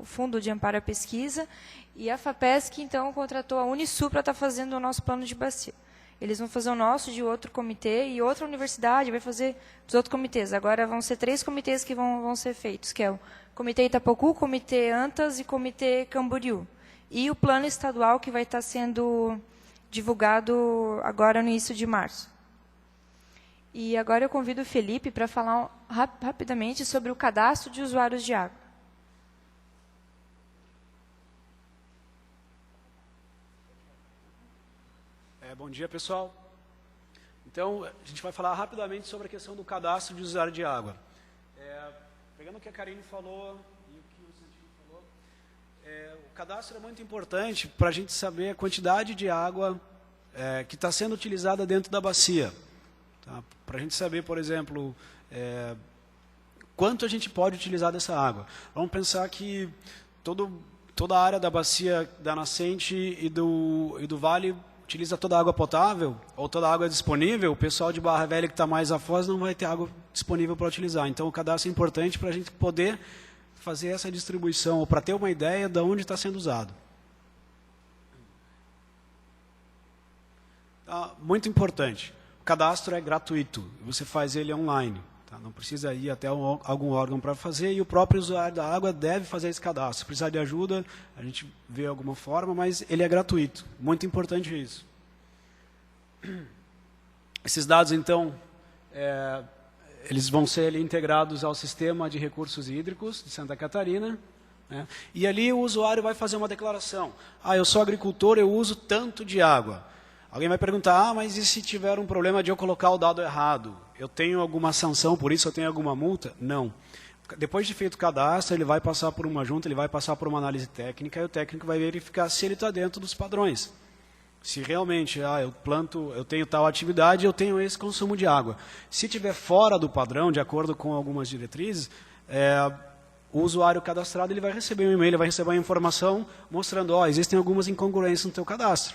o Fundo de Amparo à Pesquisa, e a FAPESC, então, contratou a Unisul para estar fazendo o nosso plano de bacia. Eles vão fazer o nosso de outro comitê e outra universidade vai fazer dos outros comitês. Agora vão ser 3 comitês que vão ser feitos, que é o Comitê Itapocu, Comitê Antas e Comitê Camboriú. E o plano estadual que vai estar sendo divulgado agora no início de março. E agora eu convido o Felipe para falar rapidamente sobre o cadastro de usuários de água. Bom dia, pessoal. Então, a gente vai falar rapidamente sobre a questão do cadastro de usuário de água. Pegando o que a Karine falou e o que o Santini falou, o cadastro é muito importante para a gente saber a quantidade de água que está sendo utilizada dentro da bacia. Tá? Para a gente saber, por exemplo, quanto a gente pode utilizar dessa água. Vamos pensar que toda a área da bacia da nascente e do vale utiliza toda a água potável, ou toda a água disponível, o pessoal de Barra Velha que está mais a foz não vai ter água disponível para utilizar. Então, o cadastro é importante para a gente poder fazer essa distribuição, ou para ter uma ideia de onde está sendo usado. Muito importante, o cadastro é gratuito, você faz ele online. Tá? Não precisa ir até algum órgão para fazer, e o próprio usuário da água deve fazer esse cadastro. Se precisar de ajuda, a gente vê alguma forma, mas ele é gratuito. Muito importante isso. Esses dados, então, eles vão ser integrados ao Sistema de Recursos Hídricos de Santa Catarina, né? E ali o usuário vai fazer uma declaração. Eu sou agricultor, eu uso tanto de água. Alguém vai perguntar, mas e se tiver um problema de eu colocar o dado errado? Eu tenho alguma sanção por isso? Eu tenho alguma multa? Não. Depois de feito o cadastro, ele vai passar por uma junta, ele vai passar por uma análise técnica, e o técnico vai verificar se ele está dentro dos padrões. Se realmente, eu tenho tal atividade, eu tenho esse consumo de água. Se estiver fora do padrão, de acordo com algumas diretrizes, o usuário cadastrado ele vai receber um e-mail, ele vai receber uma informação mostrando, existem algumas incongruências no teu cadastro.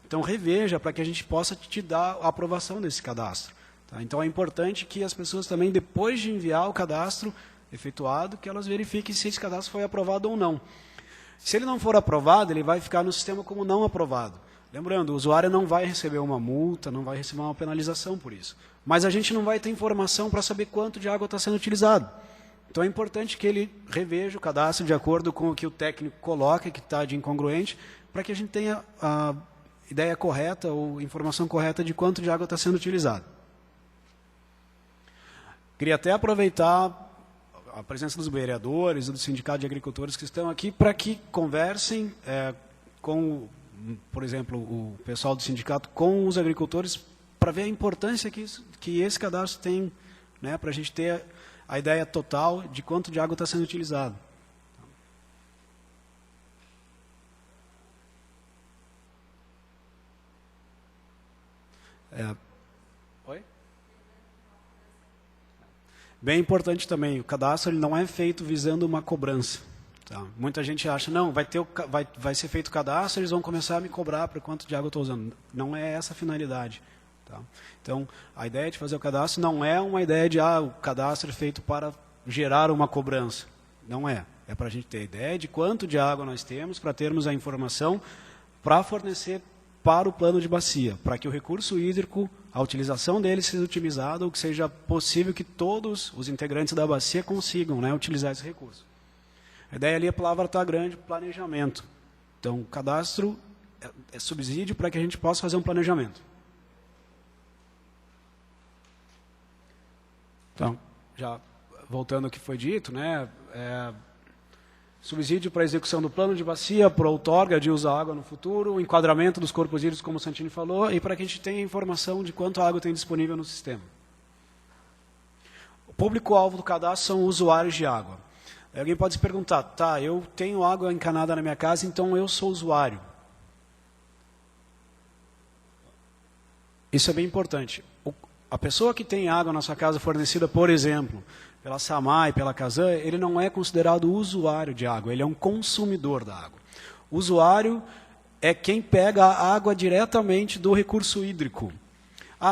Então, reveja para que a gente possa te dar a aprovação desse cadastro. Tá? Então, é importante que as pessoas também, depois de enviar o cadastro efetuado, que elas verifiquem se esse cadastro foi aprovado ou não. Se ele não for aprovado, ele vai ficar no sistema como não aprovado. Lembrando, o usuário não vai receber uma multa, não vai receber uma penalização por isso. Mas a gente não vai ter informação para saber quanto de água está sendo utilizado. Então, é importante que ele reveja o cadastro de acordo com o que o técnico coloca, que está de incongruente, para que a gente tenha a ideia correta ou informação correta de quanto de água está sendo utilizado. Queria até aproveitar a presença dos vereadores e do Sindicato de Agricultores que estão aqui para que conversem com, por exemplo, o pessoal do sindicato com os agricultores para ver a importância que esse cadastro tem, né, para a gente ter a ideia total de quanto de água está sendo utilizado. Oi? Bem importante também, o cadastro ele não é feito visando uma cobrança. Tá? Muita gente acha, não, vai ser feito o cadastro, eles vão começar a me cobrar por quanto de água eu estou usando. Não é essa a finalidade. Tá? Então, a ideia de fazer o cadastro não é uma ideia de, o cadastro é feito para gerar uma cobrança. Não é. É para a gente ter ideia de quanto de água nós temos, para termos a informação para fornecer para o plano de bacia, para que o recurso hídrico, a utilização dele seja otimizada, ou que seja possível que todos os integrantes da bacia consigam, né, utilizar esse recurso. A ideia ali, a palavra está grande, planejamento. Então, o cadastro é subsídio para que a gente possa fazer um planejamento. Então, já voltando ao que foi dito, né, subsídio para a execução do plano de bacia, para a outorga de usar água no futuro, o enquadramento dos corpos hídricos, como o Santini falou, e para que a gente tenha informação de quanto água tem disponível no sistema. O público-alvo do cadastro são usuários de água. Alguém pode se perguntar, tá, eu tenho água encanada na minha casa, então eu sou usuário. Isso é bem importante. A pessoa que tem água na sua casa fornecida, por exemplo, pela SAMAI, pela Casan, ele não é considerado usuário de água, ele é um consumidor da água. O usuário é quem pega a água diretamente do recurso hídrico.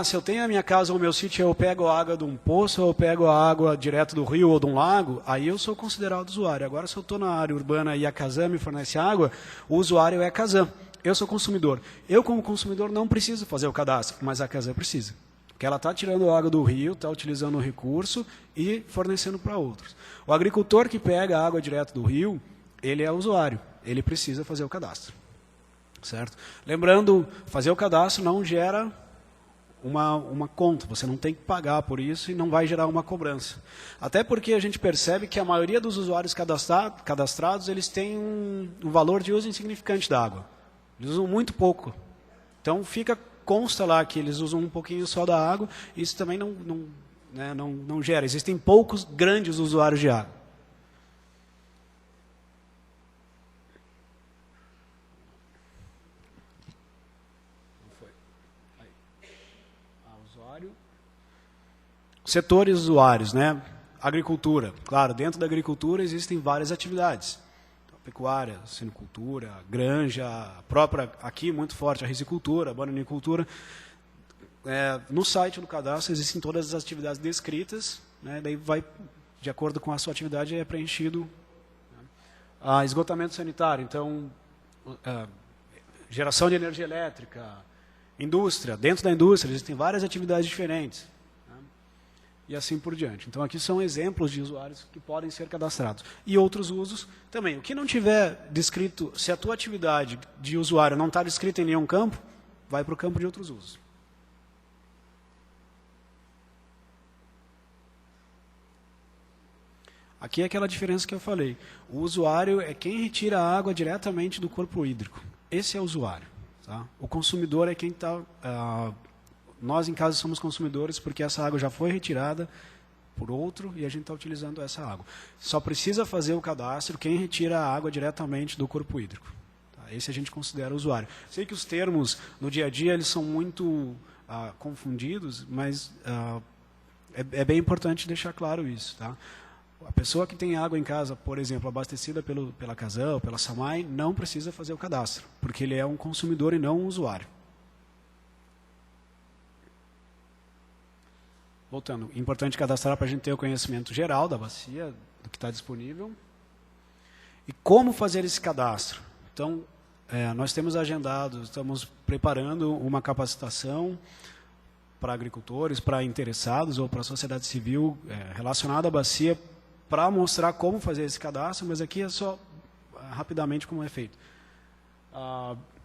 Se eu tenho a minha casa ou o meu sítio, eu pego a água de um poço, ou eu pego a água direto do rio ou de um lago, aí eu sou considerado usuário. Agora, se eu estou na área urbana e a Casan me fornece água, o usuário é a Casan. eu sou consumidor. Eu, como consumidor, não preciso fazer o cadastro, mas a Casé precisa. Porque ela está tirando água do rio, está utilizando o recurso e fornecendo para outros. O agricultor que pega a água direto do rio, ele é usuário, ele precisa fazer o cadastro. Certo? Lembrando, fazer o cadastro não gera uma conta, você não tem que pagar por isso e não vai gerar uma cobrança. Até porque a gente percebe que a maioria dos usuários cadastrados, eles têm um valor de uso insignificante da água. Eles usam muito pouco. Então, consta lá que eles usam um pouquinho só da água, e isso também não gera. Existem poucos grandes usuários de água. Setores usuários, né? Agricultura. Claro, dentro da agricultura existem várias atividades. Então, pecuária, sinocultura, granja, a própria, aqui muito forte, a risicultura, a bananicultura. No site do cadastro existem todas as atividades descritas, né? Daí vai, de acordo com a sua atividade, é preenchido. Esgotamento sanitário, então, geração de energia elétrica, indústria. Dentro da indústria existem várias atividades diferentes. E assim por diante. Então, aqui são exemplos de usuários que podem ser cadastrados. E outros usos também. O que não tiver descrito, se a tua atividade de usuário não está descrita em nenhum campo, vai para o campo de outros usos. Aqui é aquela diferença que eu falei. O usuário é quem retira a água diretamente do corpo hídrico. Esse é o usuário. Tá? O consumidor é quem está... Nós, em casa, somos consumidores porque essa água já foi retirada por outro e a gente está utilizando essa água. Só precisa fazer o cadastro quem retira a água diretamente do corpo hídrico. Tá? Esse a gente considera usuário. Sei que os termos, no dia a dia, eles são muito confundidos, mas é bem importante deixar claro isso. Tá? A pessoa que tem água em casa, por exemplo, abastecida pela Casam, pela Samai, não precisa fazer o cadastro, porque ele é um consumidor e não um usuário. Voltando, importante cadastrar para a gente ter o conhecimento geral da bacia, do que está disponível. E como fazer esse cadastro? Então, nós temos agendado, estamos preparando uma capacitação para agricultores, para interessados ou para a sociedade civil relacionada à bacia, para mostrar como fazer esse cadastro, mas aqui é só rapidamente como é feito.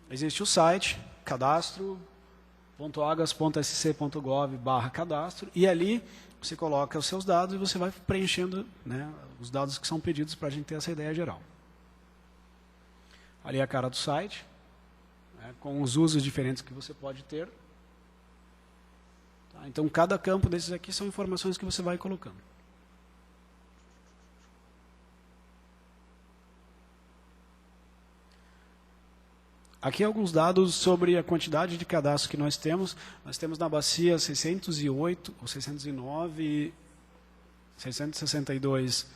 Existe o site, cadastro.agas.sc.gov/cadastro, e ali você coloca os seus dados e você vai preenchendo, né, os dados que são pedidos para a gente ter essa ideia geral. Ali é a cara do site, né, com os usos diferentes que você pode ter. Tá? Então, cada campo desses aqui são informações que você vai colocando. Aqui alguns dados sobre a quantidade de cadastros que nós temos. Nós temos na bacia 608, ou 609, 662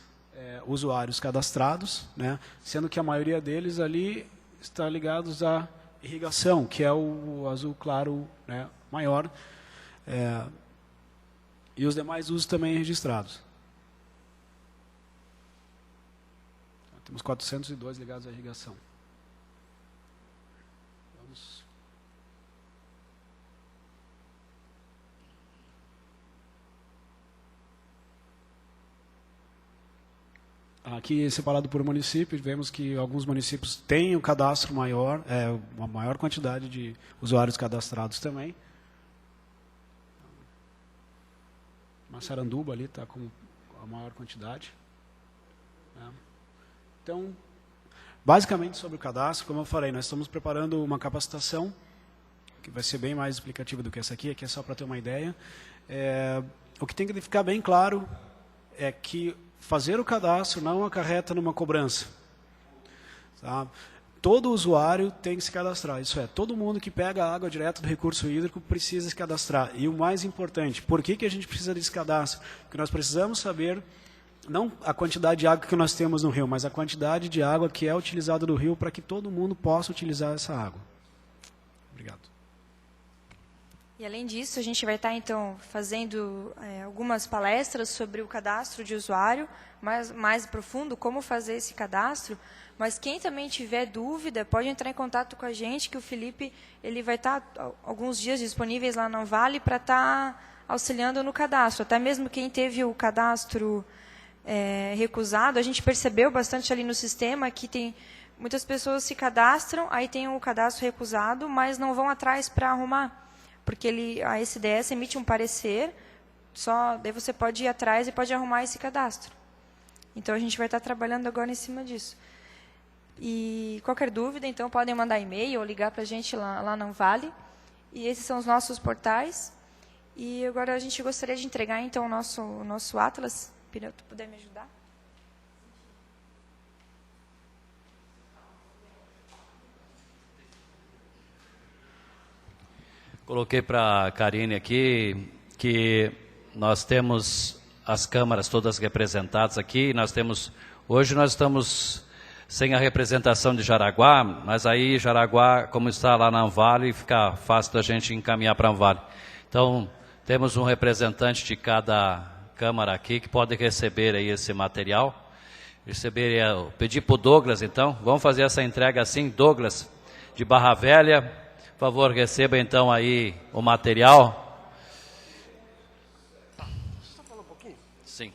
usuários cadastrados, né? Sendo que a maioria deles ali está ligados à irrigação, que é o azul claro, né, maior, e os demais usos também registrados. Temos 402 ligados à irrigação. Aqui, separado por município, vemos que alguns municípios têm um cadastro maior, uma maior quantidade de usuários cadastrados também. Massaranduba ali está com a maior quantidade. Então, basicamente sobre o cadastro, como eu falei, nós estamos preparando uma capacitação, que vai ser bem mais explicativa do que essa aqui é só para ter uma ideia. O que tem que ficar bem claro é que fazer o cadastro não acarreta numa cobrança. Tá? Todo usuário tem que se cadastrar. Isso é, todo mundo que pega a água direto do recurso hídrico precisa se cadastrar. E o mais importante, por que a gente precisa desse cadastro? Porque nós precisamos saber, não a quantidade de água que nós temos no rio, mas a quantidade de água que é utilizada no rio para que todo mundo possa utilizar essa água. Obrigado. E além disso, a gente vai estar, então, fazendo algumas palestras sobre o cadastro de usuário, mais profundo, como fazer esse cadastro, Mas quem também tiver dúvida, pode entrar em contato com a gente, que o Felipe ele vai estar alguns dias disponíveis lá na Vale para estar auxiliando no cadastro. Até mesmo quem teve o cadastro recusado, a gente percebeu bastante ali no sistema que tem muitas pessoas se cadastram, aí tem o cadastro recusado, mas não vão atrás para arrumar, porque a SDS emite um parecer, daí você pode ir atrás e pode arrumar esse cadastro. Então, a gente vai estar trabalhando agora em cima disso. E qualquer dúvida, então, podem mandar e-mail ou ligar para a gente lá na Vale. E esses são os nossos portais. E agora a gente gostaria de entregar, então, o nosso Atlas. Pira, tu puder me ajudar? Coloquei para a Karine aqui que nós temos as câmaras todas representadas aqui. Hoje nós estamos sem a representação de Jaraguá, mas aí Jaraguá, como está lá na Anvale, fica fácil da gente encaminhar para a Anvale. Então, temos um representante de cada câmara aqui que pode receber aí esse material. Pedir para o Douglas, então, vamos fazer essa entrega assim. Douglas, de Barra Velha, por favor, receba então aí o material. Só falar um pouquinho? Sim.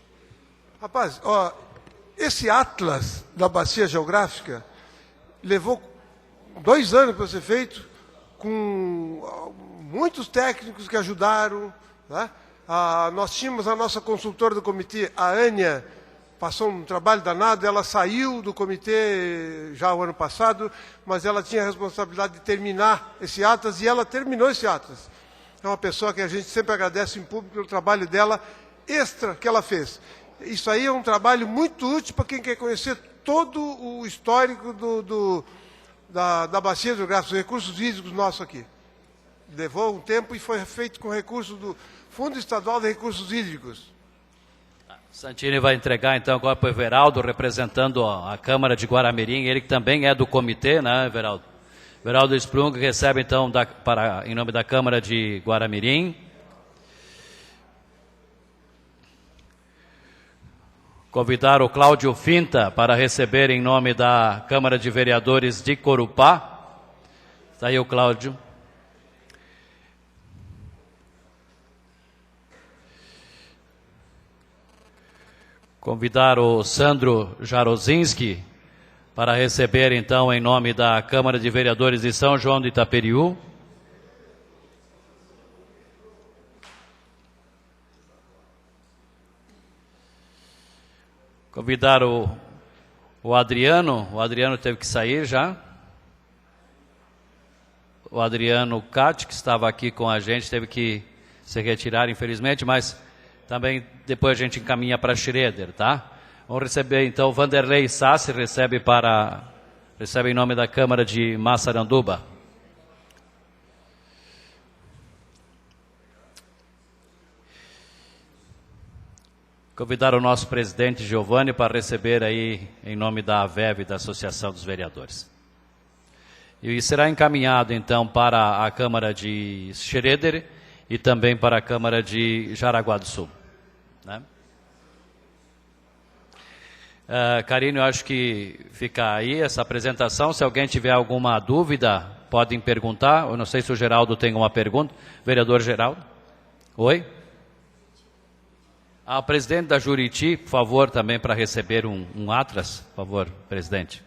Rapaz, ó, esse Atlas da Bacia Geográfica levou 2 anos para ser feito, com muitos técnicos que ajudaram. Né? Nós tínhamos a nossa consultora do comitê, a Ania, passou um trabalho danado, ela saiu do comitê já o ano passado, mas ela tinha a responsabilidade de terminar esse Atlas, e ela terminou esse Atlas. É uma pessoa que a gente sempre agradece em público pelo trabalho dela, extra que ela fez. Isso aí é um trabalho muito útil para quem quer conhecer todo o histórico da Bacia Geográfica, os recursos hídricos nossos aqui. Levou um tempo e foi feito com recursos do Fundo Estadual de Recursos Hídricos. Santini vai entregar então agora para o Everaldo, representando a Câmara de Guaramirim, ele que também é do comitê, né, Everaldo? Everaldo Sprung recebe então em nome da Câmara de Guaramirim. Convidar o Cláudio Finta para receber em nome da Câmara de Vereadores de Corupá. Está aí o Cláudio. Convidar o Sandro Jarozinski para receber, então, em nome da Câmara de Vereadores de São João do Itaperiú. Convidar o Adriano teve que sair já. O Adriano Cate, que estava aqui com a gente, teve que se retirar, infelizmente, mas também depois a gente encaminha para Schroeder, tá? Vamos receber então o Vanderlei Sassi, recebe em nome da Câmara de Massaranduba. Convidar o nosso presidente Giovanni para receber aí em nome da AVEV, da Associação dos Vereadores. E será encaminhado então para a Câmara de Schroeder e também para a Câmara de Jaraguá do Sul. Né? Karine, eu acho que fica aí essa apresentação. Se alguém tiver alguma dúvida, podem perguntar. Eu não sei se o Geraldo tem uma pergunta. Vereador Geraldo? Oi? O presidente da Juriti, por favor, também para receber um Atlas. Por favor, presidente.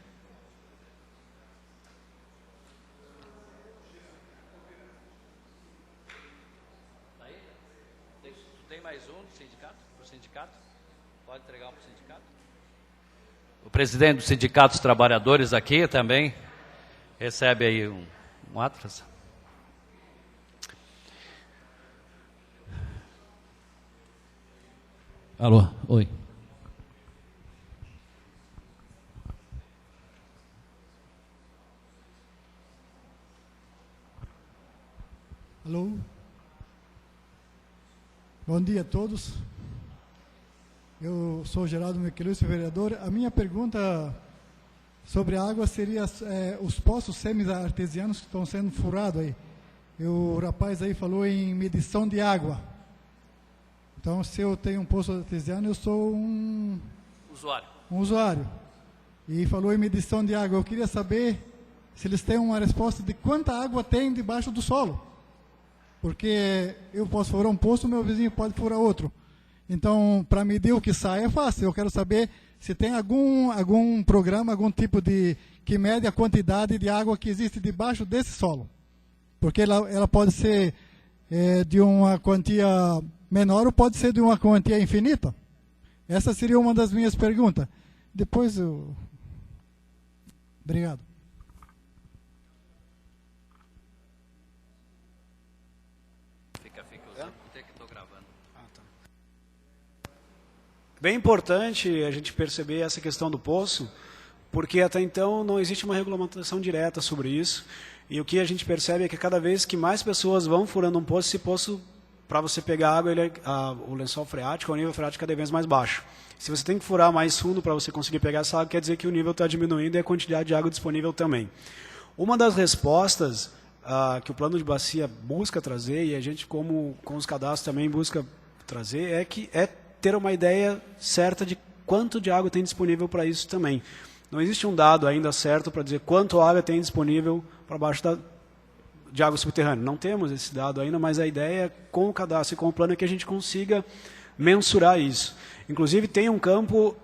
Tem mais um do sindicato? Para o sindicato? Pode entregar um para o sindicato? O presidente do Sindicato dos Trabalhadores aqui também recebe aí um Atlas. Alô, oi. Alô. Bom dia a todos. Eu sou Geraldo Miquelus, vereador. A minha pergunta sobre a água seria os poços semi-artesianos que estão sendo furados aí. O rapaz aí falou em medição de água. Então, se eu tenho um poço artesiano, eu sou um usuário. e falou em medição de água. Eu queria saber se eles têm uma resposta de quanta água tem debaixo do solo. Porque eu posso furar um poço, meu vizinho pode furar outro. Então, para medir o que sai é fácil. Eu quero saber se tem algum programa, algum tipo de que mede a quantidade de água que existe debaixo desse solo. Porque ela pode ser de uma quantia menor ou pode ser de uma quantia infinita. Essa seria uma das minhas perguntas. Depois eu... Obrigado. Bem importante a gente perceber essa questão do poço, porque até então não existe uma regulamentação direta sobre isso. E o que a gente percebe é que cada vez que mais pessoas vão furando um poço, esse poço, para você pegar água, o lençol freático, o nível freático cada vez mais baixo. Se você tem que furar mais fundo para você conseguir pegar essa água, quer dizer que o nível está diminuindo e a quantidade de água disponível também. Uma das respostas que o plano de bacia busca trazer, e a gente, com os cadastros, também busca trazer, é ter uma ideia certa de quanto de água tem disponível para isso também. Não existe um dado ainda certo para dizer quanto água tem disponível para baixo de água subterrânea. Não temos esse dado ainda, mas a ideia com o cadastro e com o plano é que a gente consiga mensurar isso. Inclusive, tem um campo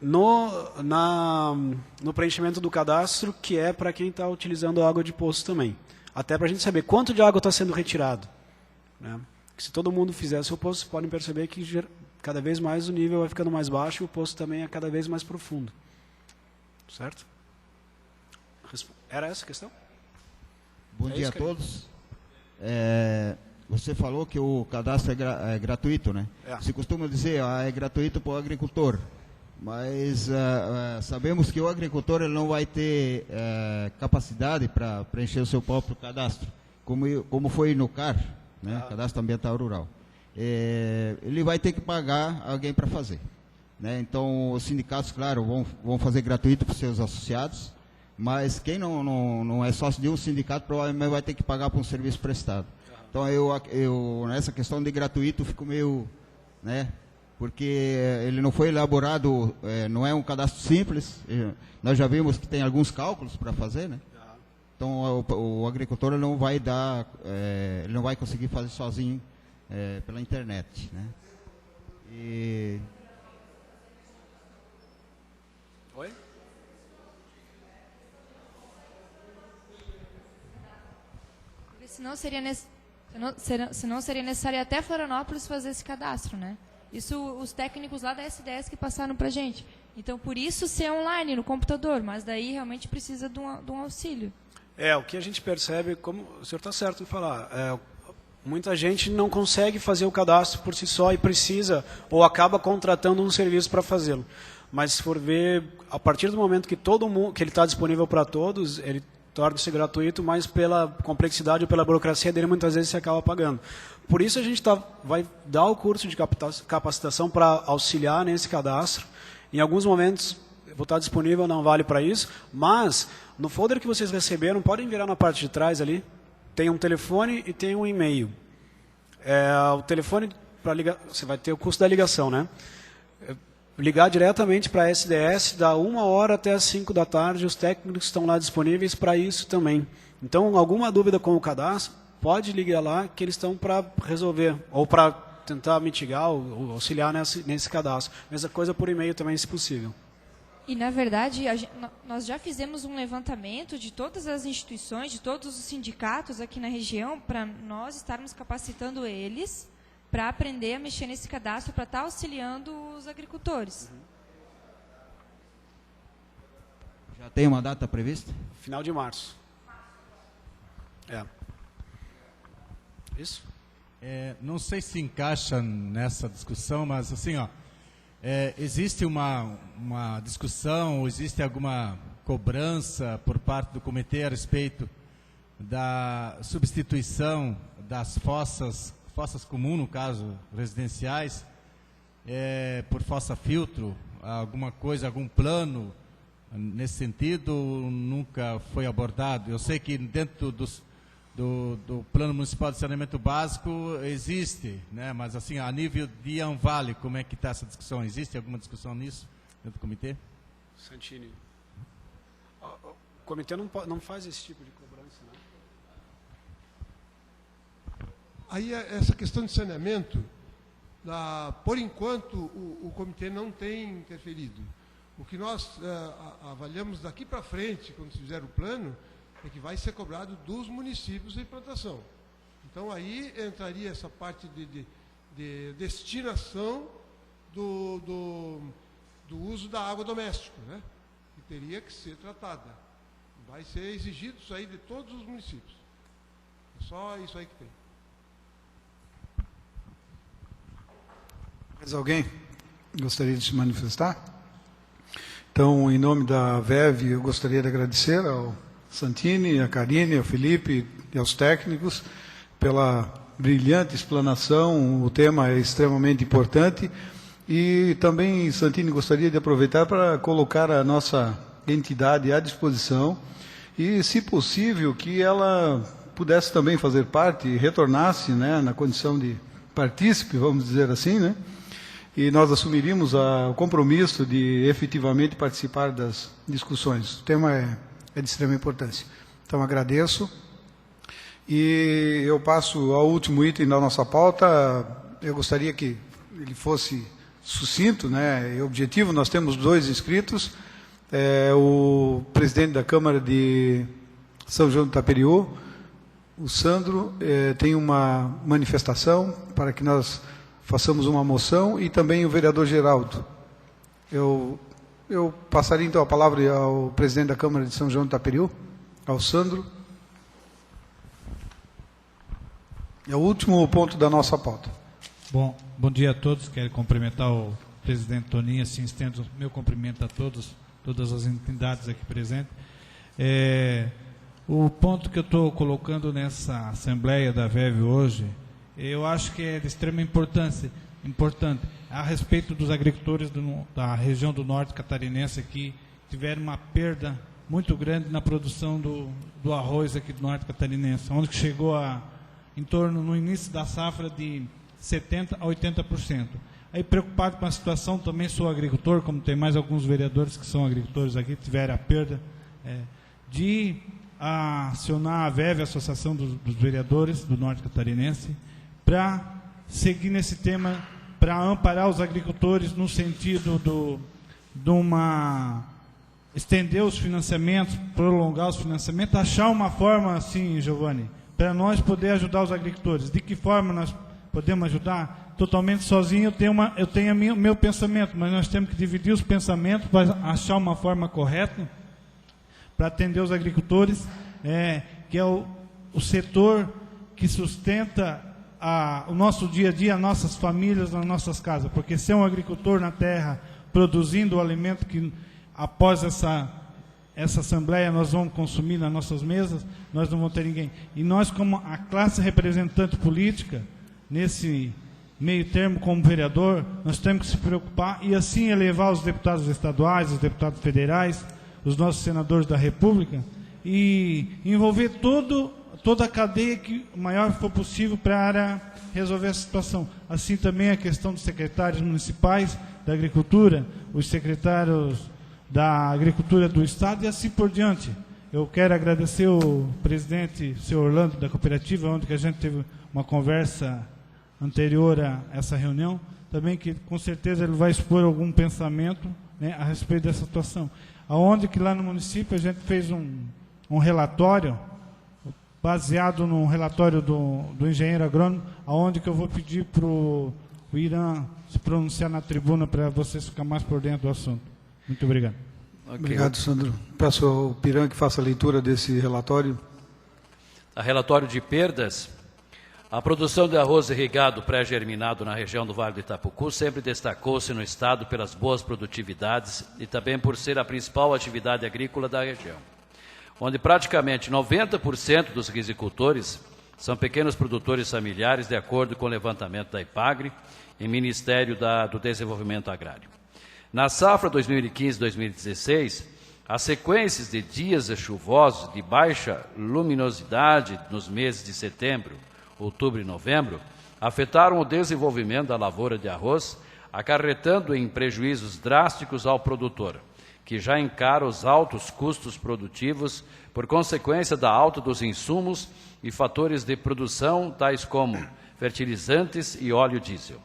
no preenchimento do cadastro que é para quem está utilizando água de poço também. Até para a gente saber quanto de água está sendo retirado. Né? Se todo mundo fizesse o poço, podem perceber que cada vez mais o nível vai ficando mais baixo e o poço também é cada vez mais profundo. Certo? Era essa a questão? Bom dia a todos. Você falou que o cadastro é gratuito, né? Se costuma dizer, é gratuito para o agricultor. Mas sabemos que o agricultor ele não vai ter capacidade para preencher o seu próprio cadastro, como foi no CAR, né? Cadastro Ambiental Rural. Ele vai ter que pagar alguém para fazer. Né? Então, os sindicatos, claro, vão fazer gratuito para os seus associados, mas quem não é sócio de um sindicato provavelmente vai ter que pagar por um serviço prestado. Então, eu nessa questão de gratuito fico meio... né? Porque ele não foi elaborado, não é um cadastro simples, nós já vimos que tem alguns cálculos para fazer, né? Então, o agricultor ele não vai ele não vai conseguir fazer sozinho pela internet, né? Oi? Senão seria necessário até Florianópolis fazer esse cadastro, né? Isso os técnicos lá da SDS que passaram para a gente. Então, por isso ser online no computador, mas daí realmente precisa de um auxílio. O que a gente percebe, como o senhor está certo em falar, muita gente não consegue fazer o cadastro por si só e precisa, ou acaba contratando um serviço para fazê-lo. Mas se for ver, a partir do momento que que ele está disponível para todos, ele torna-se gratuito, mas pela complexidade ou pela burocracia dele, muitas vezes se acaba pagando. Por isso a gente vai dar o curso de capacitação para auxiliar nesse cadastro. Em alguns momentos, vou estar disponível, não vale para isso, mas no folder que vocês receberam, podem virar na parte de trás ali, tem um telefone e tem um e-mail. O telefone, para ligar, você vai ter o custo da ligação, né? Ligar diretamente para a SDS, da 1h até as 5 da tarde, os técnicos estão lá disponíveis para isso também. Então, alguma dúvida com o cadastro, pode ligar lá que eles estão para resolver, ou para tentar mitigar ou auxiliar nesse cadastro. Mesma coisa por e-mail também, se possível. E, na verdade, nós já fizemos um levantamento de todas as instituições, de todos os sindicatos aqui na região, para nós estarmos capacitando eles para aprender a mexer nesse cadastro, para estar auxiliando os agricultores. Já tem uma data prevista? Final de março. Isso? Não sei se encaixa nessa discussão, mas assim, existe uma discussão, existe alguma cobrança por parte do comitê a respeito da substituição das fossas comuns, no caso, residenciais, por fossa filtro, alguma coisa, algum plano nesse sentido nunca foi abordado? Eu sei que dentro do Plano Municipal de Saneamento Básico existe, né? Mas assim, a nível de Anvale, como é que está essa discussão? Existe alguma discussão nisso dentro do comitê? Santini. comitê não faz esse tipo de cobrança, né? Aí, essa questão de saneamento, por enquanto, o comitê não tem interferido. O que nós avaliamos daqui para frente, quando se fizer o plano, é que vai ser cobrado dos municípios a implantação. Então, aí entraria essa parte de destinação do uso da água doméstica, né? Que teria que ser tratada. Vai ser exigido isso aí de todos os municípios. É só isso aí que tem. Mais alguém gostaria de se manifestar? Então, em nome da VEV, eu gostaria de agradecer ao Santini, a Karine, ao Felipe e aos técnicos pela brilhante explanação. O tema é extremamente importante. E também, Santini, gostaria de aproveitar para colocar a nossa entidade à disposição e, se possível, que ela pudesse também fazer parte e retornasse, né, na condição de partícipe, vamos dizer assim, né? E nós assumiríamos o compromisso de efetivamente participar das discussões. O tema é de extrema importância. Então, agradeço. E eu passo ao último item da nossa pauta. Eu gostaria que ele fosse sucinto, né, e objetivo. Nós temos 2 inscritos. O presidente da Câmara de São João do Itaperiú, o Sandro, tem uma manifestação para que nós façamos uma moção, e também o vereador Geraldo. Eu passaria então a palavra ao presidente da Câmara de São João do Itaperiú, ao Sandro. É o último ponto da nossa pauta. Bom dia a todos. Quero cumprimentar o presidente Toninho, assim estendo meu cumprimento a todas as entidades aqui presentes. O ponto que eu estou colocando nessa Assembleia da VEV hoje, eu acho que é de extrema importância, a respeito dos agricultores da região do norte catarinense que tiveram uma perda muito grande na produção do arroz aqui do norte catarinense, onde chegou em torno, no início da safra, de 70% a 80%. Aí, preocupado com a situação, também sou agricultor, como tem mais alguns vereadores que são agricultores aqui, tiveram a perda, de acionar a VEV, a Associação dos Vereadores do Norte Catarinense, para seguir nesse tema, para amparar os agricultores no sentido estender os financiamentos, prolongar os financiamentos, achar uma forma assim, Giovanni, para nós poder ajudar os agricultores. De que forma nós podemos ajudar? Totalmente sozinho eu tenho meu pensamento, mas nós temos que dividir os pensamentos para achar uma forma correta para atender os agricultores, que é o setor que sustenta o nosso dia a dia, as nossas famílias, as nossas casas. Porque ser um agricultor na terra, produzindo o alimento que após essa Assembleia nós vamos consumir nas nossas mesas, nós não vamos ter ninguém. E nós, como a classe representante política, nesse meio termo como vereador, nós temos que se preocupar e assim elevar os deputados estaduais, os deputados federais, os nossos senadores da República, e envolver toda a cadeia que o maior for possível para resolver essa situação. Assim também a questão dos secretários municipais da agricultura, os secretários da agricultura do Estado e assim por diante. Eu quero agradecer o presidente, o senhor Orlando, da cooperativa, onde que a gente teve uma conversa anterior a essa reunião, também que com certeza ele vai expor algum pensamento, né, a respeito dessa situação. Aonde que lá no município a gente fez um relatório, baseado no relatório do engenheiro agrônomo, aonde que eu vou pedir para o Irã se pronunciar na tribuna para vocês ficarem mais por dentro do assunto. Muito obrigado. Okay. Obrigado, Sandro. Peço ao Piran que faça a leitura desse relatório. Relatório de perdas. A produção de arroz irrigado pré-germinado na região do Vale do Itapucu sempre destacou-se no estado pelas boas produtividades e também por ser a principal atividade agrícola da região, onde praticamente 90% dos rizicultores são pequenos produtores familiares, de acordo com o levantamento da IPAGRE e Ministério do Desenvolvimento Agrário. Na safra 2015-2016, as sequências de dias chuvosos de baixa luminosidade nos meses de setembro, outubro e novembro, afetaram o desenvolvimento da lavoura de arroz, acarretando em prejuízos drásticos ao produtor, que já encara os altos custos produtivos por consequência da alta dos insumos e fatores de produção, tais como fertilizantes e óleo diesel.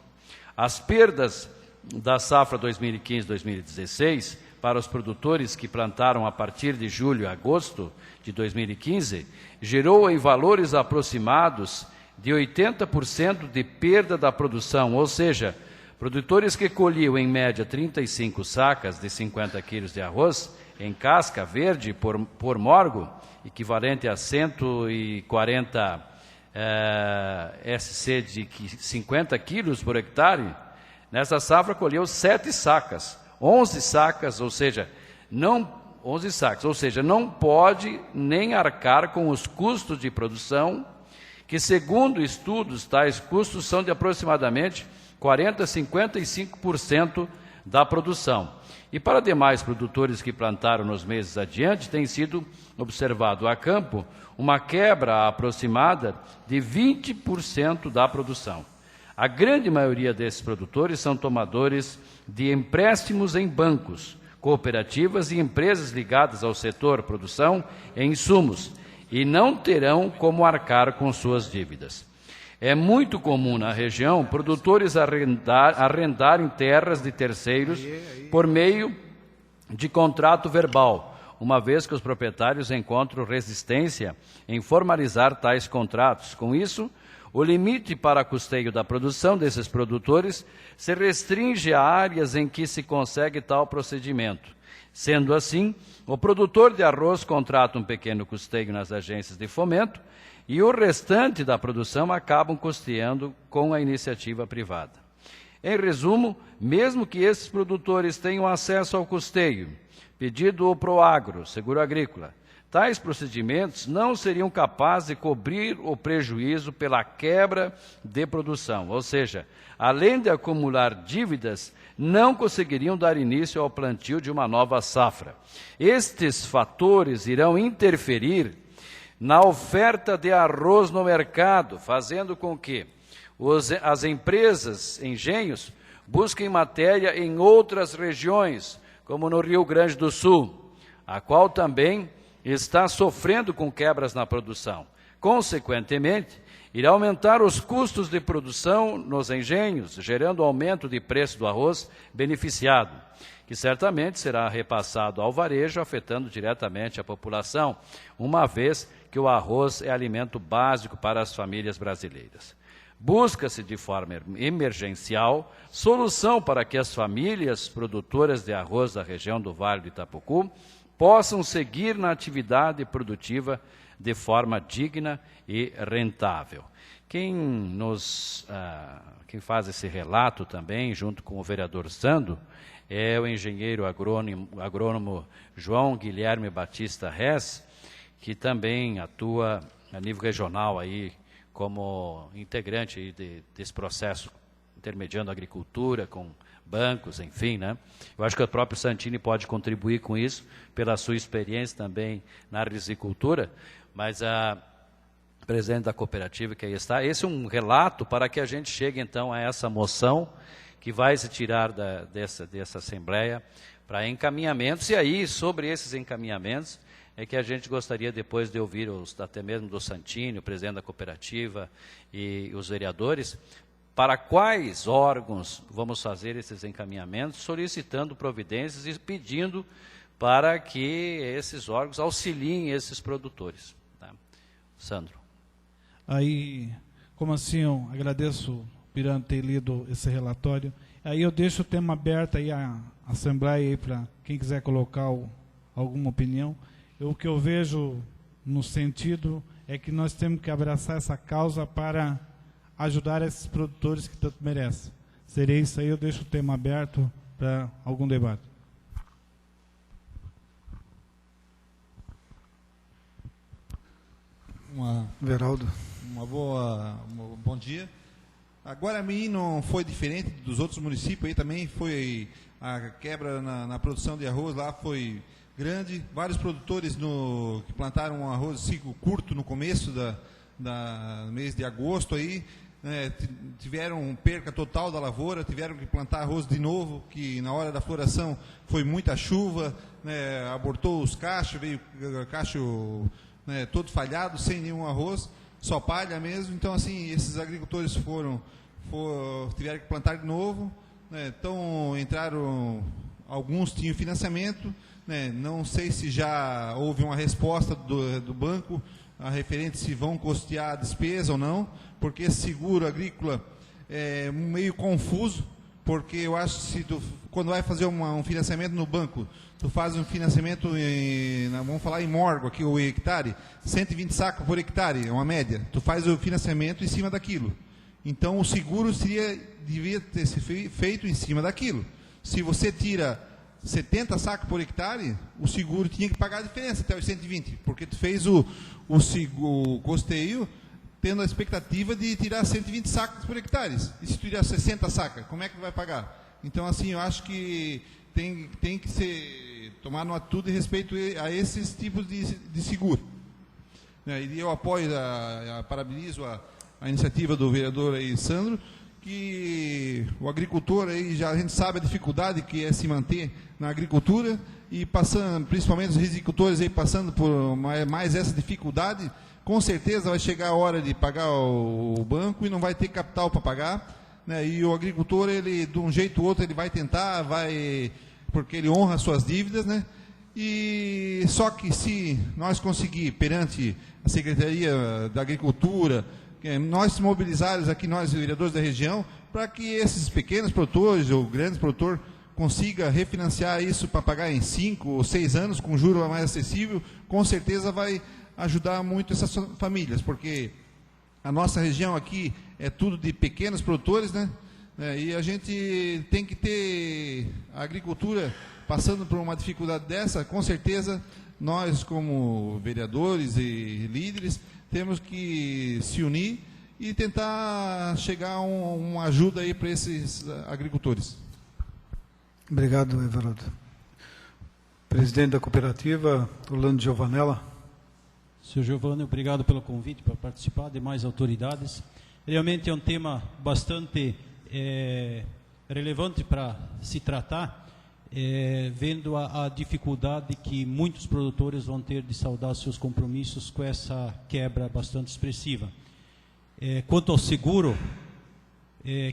As perdas da safra 2015-2016 para os produtores que plantaram a partir de julho a agosto de 2015 gerou em valores aproximados de 80% de perda da produção, ou seja, produtores que colhiam em média 35 sacas de 50 quilos de arroz em casca verde por morgo, equivalente a 140 SC de 50 quilos por hectare, nessa safra colheu 7 sacas, 11 sacas, ou seja, não pode nem arcar com os custos de produção, que segundo estudos, tais custos são de aproximadamente 40% a 55% da produção. E para demais produtores que plantaram nos meses adiante, tem sido observado a campo uma quebra aproximada de 20% da produção. A grande maioria desses produtores são tomadores de empréstimos em bancos, cooperativas e empresas ligadas ao setor produção e insumos, e não terão como arcar com suas dívidas. É muito comum na região produtores arrendarem terras de terceiros por meio de contrato verbal, uma vez que os proprietários encontram resistência em formalizar tais contratos. Com isso, o limite para custeio da produção desses produtores se restringe a áreas em que se consegue tal procedimento. Sendo assim, o produtor de arroz contrata um pequeno custeio nas agências de fomento e o restante da produção acabam custeando com a iniciativa privada. Em resumo, mesmo que esses produtores tenham acesso ao custeio, pedido ao Proagro, Seguro Agrícola, tais procedimentos não seriam capazes de cobrir o prejuízo pela quebra de produção, ou seja, além de acumular dívidas, não conseguiriam dar início ao plantio de uma nova safra. Estes fatores irão interferir na oferta de arroz no mercado, fazendo com que as empresas, engenhos, busquem matéria em outras regiões, como no Rio Grande do Sul, a qual também está sofrendo com quebras na produção. Consequentemente, irá aumentar os custos de produção nos engenhos, gerando aumento de preço do arroz beneficiado, que certamente será repassado ao varejo, afetando diretamente a população, uma vez que o arroz é alimento básico para as famílias brasileiras. Busca-se de forma emergencial solução para que as famílias produtoras de arroz da região do Vale do Itapocu possam seguir na atividade produtiva de forma digna e rentável. Quem faz esse relato também, junto com o vereador Sandro, é o engenheiro agrônomo João Guilherme Batista Rez, que também atua a nível regional aí como integrante aí desse processo, intermediando a agricultura com bancos, enfim, né? Eu acho que o próprio Santini pode contribuir com isso, pela sua experiência também na risicultura, mas a presidente da cooperativa que aí está, esse é um relato para que a gente chegue então a essa moção que vai se tirar dessa Assembleia para encaminhamentos, e aí sobre esses encaminhamentos é que a gente gostaria depois de ouvir até mesmo do Santini, o presidente da cooperativa e os vereadores, para quais órgãos vamos fazer esses encaminhamentos, solicitando providências e pedindo para que esses órgãos auxiliem esses produtores. Tá? Sandro. Aí, como assim, eu agradeço o Piran ter lido esse relatório. Aí eu deixo o tema aberto aí à Assembleia aí para quem quiser colocar alguma opinião. O que eu vejo no sentido é que nós temos que abraçar essa causa para ajudar esses produtores que tanto merecem. Seria isso aí, eu deixo o tema aberto para algum debate. Veraldo. Bom dia. Agora, a mim não foi diferente dos outros municípios, aí também foi a quebra na produção de arroz, lá foi grande. Vários produtores que plantaram um arroz ciclo curto no começo do mês de agosto, aí né, tiveram perca total da lavoura, tiveram que plantar arroz de novo, que na hora da floração foi muita chuva, né, abortou os cachos, veio cacho, né, todo falhado, sem nenhum arroz, só palha mesmo. Então, assim, esses agricultores tiveram que plantar de novo, né, então entraram, alguns tinham financiamento, né, não sei se já houve uma resposta do banco a referente se vão custear a despesa ou não, porque esse seguro agrícola é meio confuso, porque eu acho que se quando vai fazer um financiamento no banco, tu faz um financiamento, vamos falar em morgo aqui, o hectare, 120 sacos por hectare, é uma média, tu faz o financiamento em cima daquilo. Então o seguro devia ter sido feito em cima daquilo. Se você tira 70 sacos por hectare, o seguro tinha que pagar a diferença até os 120, porque tu fez o custeio tendo a expectativa de tirar 120 sacos por hectare. E se tu tirar 60 sacas, como é que tu vai pagar? Então, assim, eu acho que tem que ser tomar uma atitude em respeito a esses tipos de seguro. E eu apoio, parabenizo a iniciativa do vereador aí, Sandro, que o agricultor aí, a gente sabe a dificuldade que é se manter na agricultura, e passando, principalmente os risicultores aí passando por mais essa dificuldade, com certeza vai chegar a hora de pagar o banco e não vai ter capital para pagar, né? E o agricultor, ele de um jeito ou outro, ele vai tentar, porque ele honra suas dívidas, né? E só que se nós conseguir perante a Secretaria da Agricultura, nós mobilizarmos aqui, nós vereadores da região, para que esses pequenos produtores ou grandes produtores consiga refinanciar isso para pagar em 5 ou 6 anos com juro mais acessível, com certeza vai ajudar muito essas famílias, porque a nossa região aqui é tudo de pequenos produtores, né? E a gente tem que ter a agricultura passando por uma dificuldade dessa, com certeza nós como vereadores e líderes temos que se unir e tentar chegar a uma ajuda aí para esses agricultores. Obrigado, Everaldo. Presidente da cooperativa, Orlando Giovanella. Senhor Giovanni, obrigado pelo convite para participar, demais autoridades. Realmente é um tema bastante relevante para se tratar, vendo a dificuldade que muitos produtores vão ter de saldar seus compromissos com essa quebra bastante expressiva. Quanto ao seguro,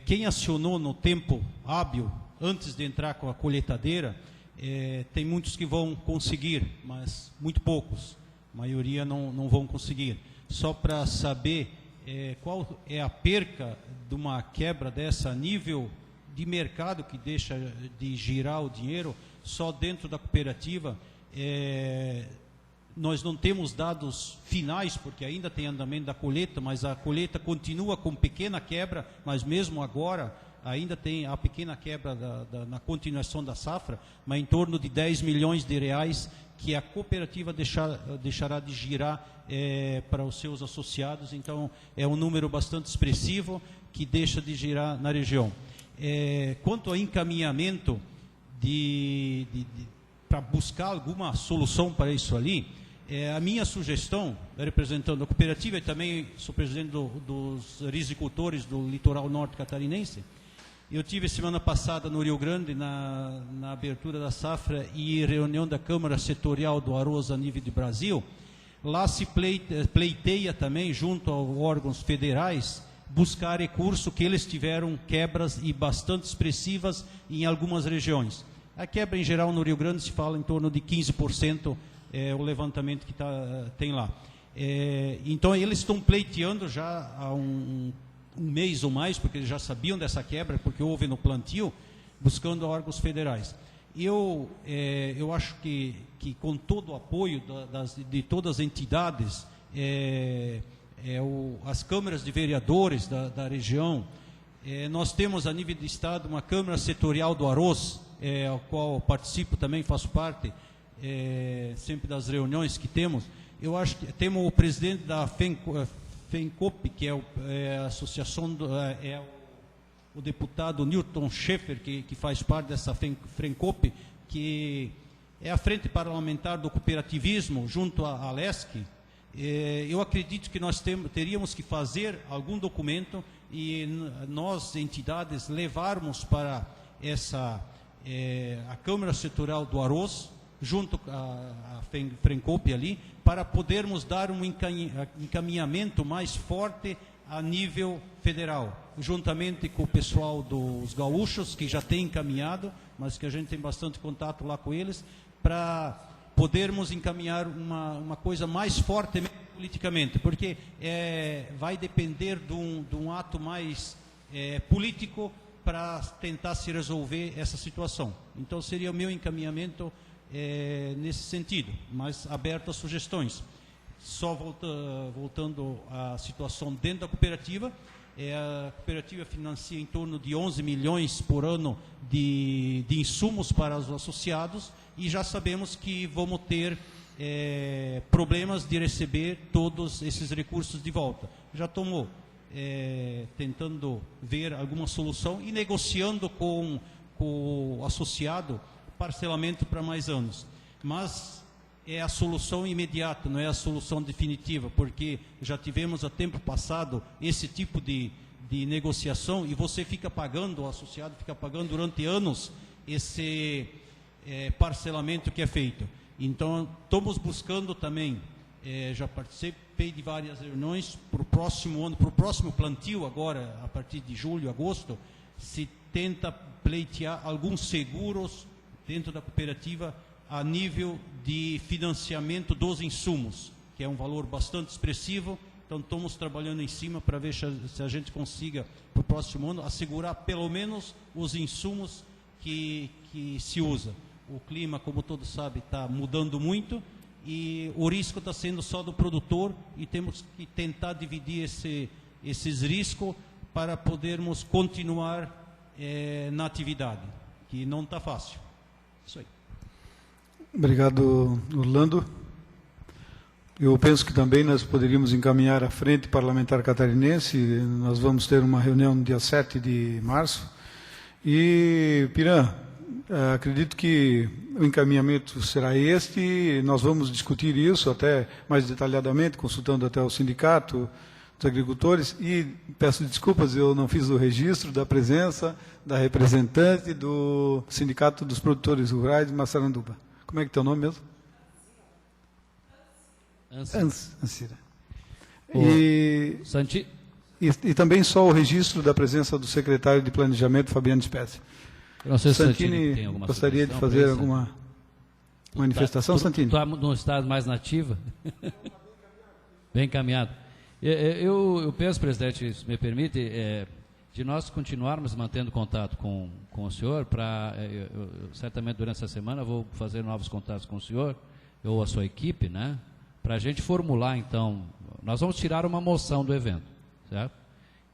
quem acionou no tempo hábil, antes de entrar com a colheitadeira, tem muitos que vão conseguir, mas muito poucos. A maioria não vão conseguir. Só para saber qual é a perca de uma quebra dessa a nível de mercado que deixa de girar o dinheiro, só dentro da cooperativa, nós não temos dados finais, porque ainda tem andamento da colheita, mas a colheita continua com pequena quebra, mas mesmo agora ainda tem a pequena quebra na continuação da safra, mas em torno de 10 milhões de reais que a cooperativa deixará de girar para os seus associados. Então, é um número bastante expressivo que deixa de girar na região. Quanto ao encaminhamento para buscar alguma solução para isso ali, a minha sugestão, representando a cooperativa, e também sou presidente dos risicultores do litoral norte catarinense. Eu tive semana passada no Rio Grande, na abertura da safra e reunião da Câmara Setorial do Arroz a nível de Brasil. Lá se pleiteia também, junto aos órgãos federais, buscar recurso, que eles tiveram quebras e bastante expressivas em algumas regiões. A quebra em geral no Rio Grande se fala em torno de 15%, o levantamento que tem lá. Então eles estão pleiteando já há um mês ou mais, porque eles já sabiam dessa quebra, porque houve no plantio, buscando órgãos federais. Eu acho que com todo o apoio de todas as entidades, as câmaras de vereadores da região, nós temos a nível de estado uma Câmara Setorial do Arroz, ao qual eu participo também, faço parte sempre das reuniões que temos. Eu acho que temos o presidente da FENCOP, que é a associação, o deputado Newton Schaeffer, que faz parte dessa FENCOP, que é a Frente Parlamentar do Cooperativismo, junto à ALESC. Eu acredito que nós teríamos que fazer algum documento e nós, entidades, levarmos para a Câmara Setorial do Arroz, junto à Frencop ali, para podermos dar um encaminhamento mais forte a nível federal, juntamente com o pessoal dos gaúchos, que já tem encaminhado, mas que a gente tem bastante contato lá com eles, para podermos encaminhar uma coisa mais forte politicamente, porque vai depender de um ato mais político para tentar se resolver essa situação. Então seria o meu encaminhamento nesse sentido, mas aberto a sugestões. Só voltando à situação dentro da cooperativa, a cooperativa financia em torno de 11 milhões por ano de insumos para os associados, e já sabemos que vamos ter problemas de receber todos esses recursos de volta. Já estamos tentando ver alguma solução e negociando com o associado parcelamento para mais anos. Mas é a solução imediata, não é a solução definitiva, porque já tivemos a tempo passado esse tipo de negociação e você fica pagando, o associado fica pagando durante anos esse parcelamento que é feito. Então, estamos buscando também, já participei de várias reuniões, para o próximo ano, para o próximo plantio agora, a partir de julho, agosto, se tenta pleitear alguns seguros dentro da cooperativa a nível de financiamento dos insumos, que é um valor bastante expressivo. Então, estamos trabalhando em cima para ver se a gente consiga, para o próximo ano, assegurar pelo menos os insumos que se usa. O clima, como todos sabem, está mudando muito e o risco está sendo só do produtor, e temos que tentar dividir esses riscos para podermos continuar na atividade, que não está fácil. Isso aí. Obrigado, Orlando. Eu penso que também nós poderíamos encaminhar a Frente Parlamentar Catarinense. Nós vamos ter uma reunião no dia 7 de março. E, Piran, acredito que o encaminhamento será este. Nós vamos discutir isso até mais detalhadamente, consultando até o sindicato dos agricultores. E peço desculpas, eu não fiz o registro da presença da representante do Sindicato dos Produtores Rurais de Massaranduba. Como é que é o teu nome mesmo? Ancira. E também só o registro da presença do secretário de Planejamento, Fabiano Spezia. Não sei se Santini tem alguma gostaria de fazer alguma manifestação, Santini? Está num estado mais nativa? Bem encaminhado. Eu penso, presidente, se me permite, de nós continuarmos mantendo contato com o senhor, certamente durante essa semana vou fazer novos contatos com o senhor, ou a sua equipe, né, para a gente formular, então, nós vamos tirar uma moção do evento, certo?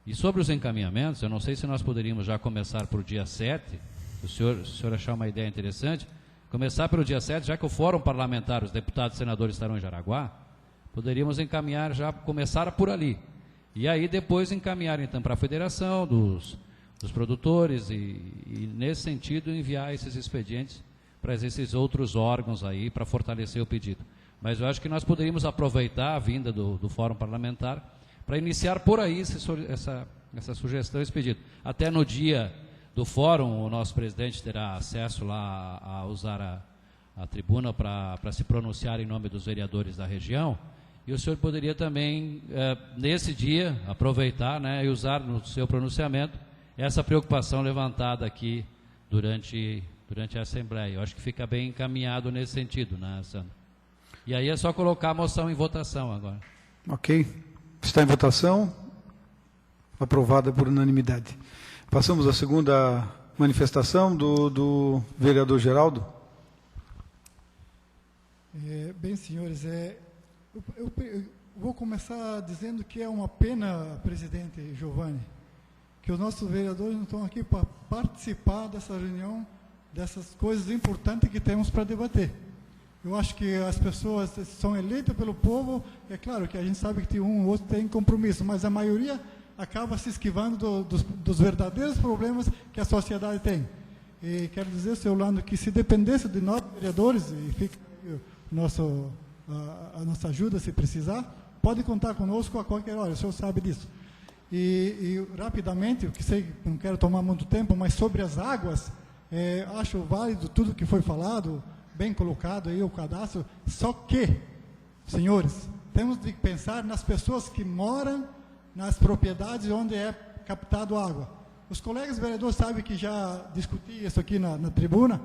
E sobre os encaminhamentos, eu não sei se nós poderíamos já começar para o dia 7, se o senhor achar uma ideia interessante, começar pelo dia 7, já que o Fórum Parlamentar, os deputados e senadores estarão em Jaraguá, poderíamos encaminhar já, começar por ali. E aí depois encaminhar então para a federação dos produtores e nesse sentido enviar esses expedientes para esses outros órgãos aí para fortalecer o pedido. Mas eu acho que nós poderíamos aproveitar a vinda do Fórum Parlamentar para iniciar por aí essa sugestão, esse pedido. Até no dia do Fórum, o nosso presidente terá acesso lá a usar a tribuna para se pronunciar em nome dos vereadores da região. E o senhor poderia também, nesse dia, aproveitar, né, e usar no seu pronunciamento essa preocupação levantada aqui durante a Assembleia. Eu acho que fica bem encaminhado nesse sentido, né, Sandro? E aí é só colocar a moção em votação agora. Ok. Está em votação. Aprovada por unanimidade. Passamos à segunda manifestação do vereador Geraldo. Bem, senhores, eu vou começar dizendo que é uma pena, presidente Giovanni, que os nossos vereadores não estão aqui para participar dessa reunião, dessas coisas importantes que temos para debater. Eu acho que as pessoas são eleitas pelo povo, é claro que a gente sabe que tem um ou outro tem compromisso, mas a maioria acaba se esquivando dos verdadeiros problemas que a sociedade tem. E quero dizer, senhor Orlando, que se dependesse de nós, vereadores, e fica o nosso a nossa ajuda se precisar. Pode contar conosco a qualquer hora, o senhor sabe disso. E rapidamente, eu não quero tomar muito tempo, mas sobre as águas, acho válido tudo que foi falado, bem colocado aí o cadastro, só que, senhores, temos de pensar nas pessoas que moram nas propriedades onde é captado água. Os colegas vereadores sabem que já discuti isso aqui na tribuna,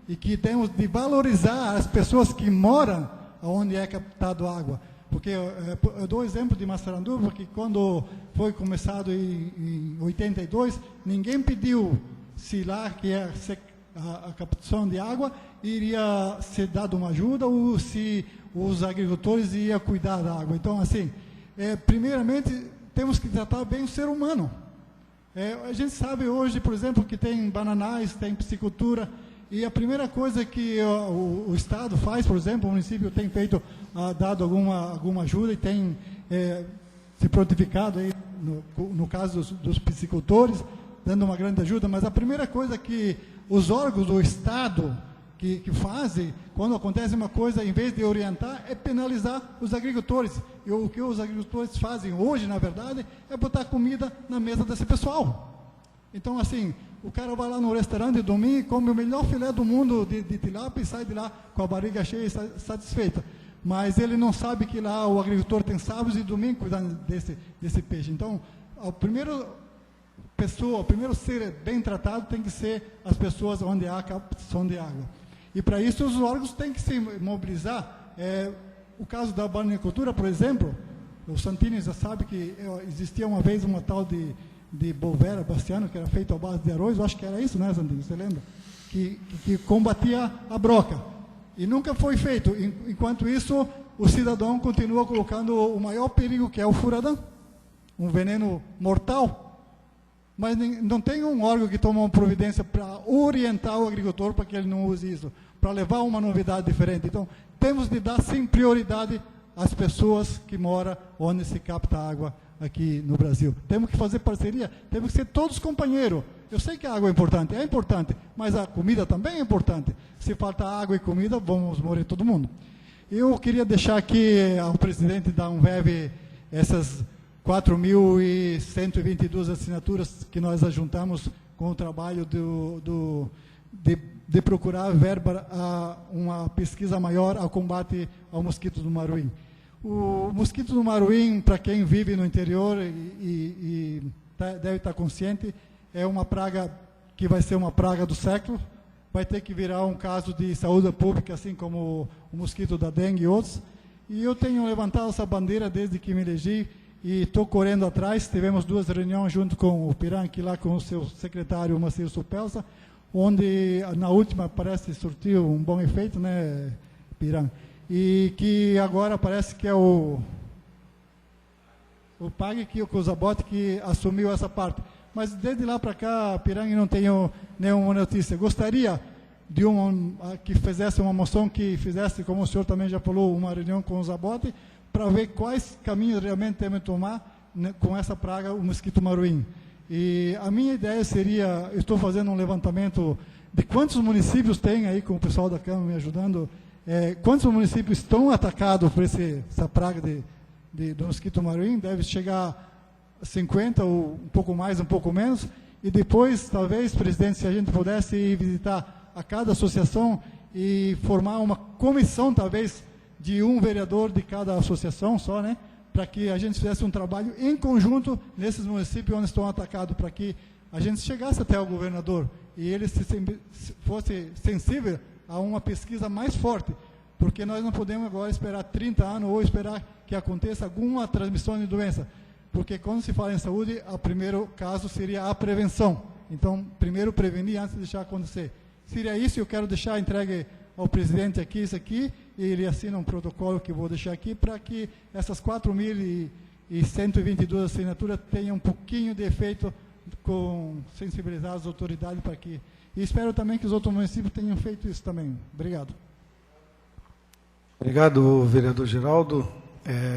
e que temos de valorizar as pessoas que moram onde é captado água. Porque eu dou o exemplo de Massaranduba, porque quando foi começado em 82, ninguém pediu se lá que é a captação de água iria ser dado uma ajuda ou se os agricultores iam cuidar da água. Então, assim, primeiramente, temos que tratar bem o ser humano. A gente sabe hoje, por exemplo, que tem bananais, tem piscicultura, e a primeira coisa que o Estado faz, por exemplo, o município tem feito, dado alguma ajuda e tem se prontificado aí, no caso dos piscicultores, dando uma grande ajuda, mas a primeira coisa que os órgãos do Estado que fazem, quando acontece uma coisa, em vez de orientar, é penalizar os agricultores. E o que os agricultores fazem hoje, na verdade, é botar comida na mesa desse pessoal. Então, assim, o cara vai lá no restaurante domingo e come o melhor filé do mundo de tilápia e sai de lá com a barriga cheia e satisfeita. Mas ele não sabe que lá o agricultor tem sábados e domingos cuidando desse peixe. Então, o primeiro ser bem tratado tem que ser as pessoas onde há captação de água. E para isso os órgãos têm que se mobilizar. O caso da banicultura, por exemplo, o Santini já sabe que existia uma vez uma tal de Bolvera Bastiano, que era feito à base de arroz, eu acho que era isso, né, Santini? Você lembra? Que combatia a broca. E nunca foi feito. Enquanto isso, o cidadão continua colocando o maior perigo, que é o furadão, um veneno mortal. Mas não tem um órgão que toma uma providência para orientar o agricultor para que ele não use isso, para levar uma novidade diferente. Então, temos de dar, sim, prioridade às pessoas que moram onde se capta água aqui no Brasil. Temos que fazer parceria, temos que ser todos companheiros. Eu sei que a água é importante, mas a comida também é importante. Se faltar água e comida, vamos morrer todo mundo. Eu queria deixar aqui ao presidente da Ambev essas 4.122 assinaturas que nós ajuntamos com o trabalho de procurar verba a uma pesquisa maior ao combate ao mosquito do Maruim. O mosquito do Maruim, para quem vive no interior e deve estar consciente, é uma praga que vai ser uma praga do século, vai ter que virar um caso de saúde pública, assim como o mosquito da dengue e outros. E eu tenho levantado essa bandeira desde que me elegi e estou correndo atrás. Tivemos 2 reuniões junto com o Piran, aqui lá com o seu secretário, Marcelo Supelsa, onde na última parece surtiu um bom efeito, né, Piran? E que agora parece que é o PAG, que o Zabotti, que assumiu essa parte. Mas desde lá para cá, Piranha, não tenho nenhuma notícia. Gostaria de que fizesse uma moção, que fizesse, como o senhor também já falou, uma reunião com o Zabotti, para ver quais caminhos realmente temos que tomar, né, com essa praga, o mosquito Maruim. E a minha ideia seria, eu estou fazendo um levantamento de quantos municípios tem aí, com o pessoal da Câmara me ajudando, quantos municípios estão atacados por essa praga do mosquito Maruim. Deve chegar 50, ou um pouco mais, um pouco menos, e depois, talvez, presidente, se a gente pudesse ir visitar a cada associação e formar uma comissão, talvez, de um vereador de cada associação só, né, para que a gente fizesse um trabalho em conjunto nesses municípios onde estão atacados, para que a gente chegasse até o governador e ele fosse sensível a uma pesquisa mais forte, porque nós não podemos agora esperar 30 anos ou esperar que aconteça alguma transmissão de doença. Porque quando se fala em saúde, o primeiro caso seria a prevenção. Então, primeiro prevenir antes de deixar acontecer. Seria isso, eu quero deixar entregue ao presidente aqui, isso aqui, e ele assina um protocolo que eu vou deixar aqui, para que essas 4.122 assinaturas tenham um pouquinho de efeito, com sensibilizar as autoridades para que... E espero também que os outros municípios tenham feito isso também. Obrigado. Obrigado, vereador Geraldo.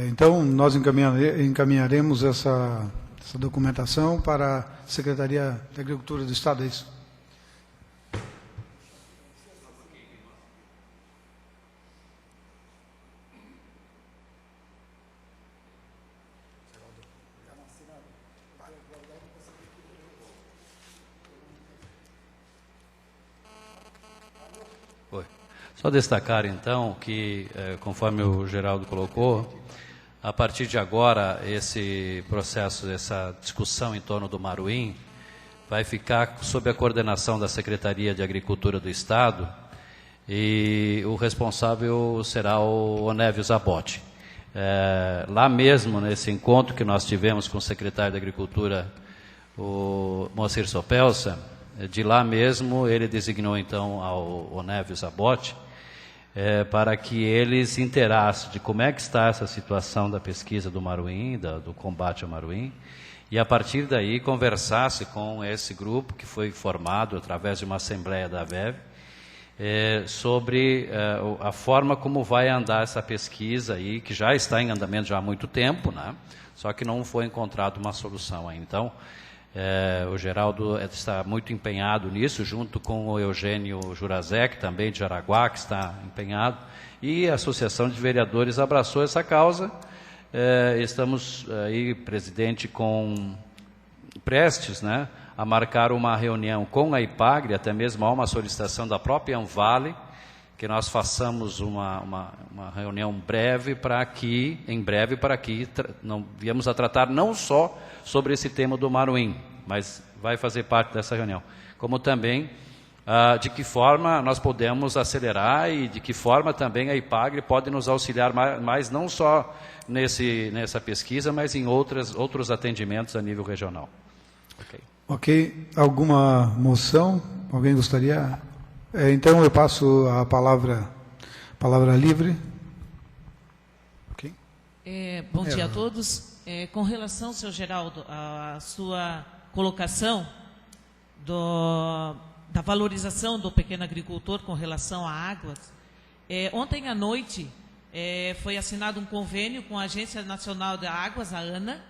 Então, nós encaminharemos essa documentação para a Secretaria de Agricultura do Estado, é isso? Só destacar, então, que, conforme o Geraldo colocou, a partir de agora, esse processo, essa discussão em torno do Maruim, vai ficar sob a coordenação da Secretaria de Agricultura do Estado, e o responsável será o Onésio Zabotti. Lá mesmo, nesse encontro que nós tivemos com o secretário de Agricultura, o Moacir Sopelsa, de lá mesmo ele designou então ao Onésio Zabotti para que eles interassem de como é que está essa situação da pesquisa do Maruim, do combate ao Maruim, e a partir daí conversasse com esse grupo que foi formado através de uma assembleia da VEV, sobre a forma como vai andar essa pesquisa aí, que já está em andamento já há muito tempo, né? Só que não foi encontrada uma solução ainda. Então, o Geraldo está muito empenhado nisso, junto com o Eugênio Jurazek, também de Jaraguá, que está empenhado, e a Associação de Vereadores abraçou essa causa. Estamos aí, presidente, prestes, né, a marcar uma reunião com a IPAGRE, até mesmo há uma solicitação da própria Anvale, que nós façamos uma reunião breve em breve para que não viemos a tratar não só sobre esse tema do Maruim, mas vai fazer parte dessa reunião, como também de que forma nós podemos acelerar e de que forma também a IPAGRE pode nos auxiliar mais não só nessa pesquisa, mas em outros atendimentos a nível regional. Ok. Alguma moção? Alguém gostaria? Então eu passo a palavra livre. Okay. Bom dia a todos. Com relação, senhor Geraldo, à sua colocação da valorização do pequeno agricultor com relação a águas, ontem à noite foi assinado um convênio com a Agência Nacional de Águas, a ANA,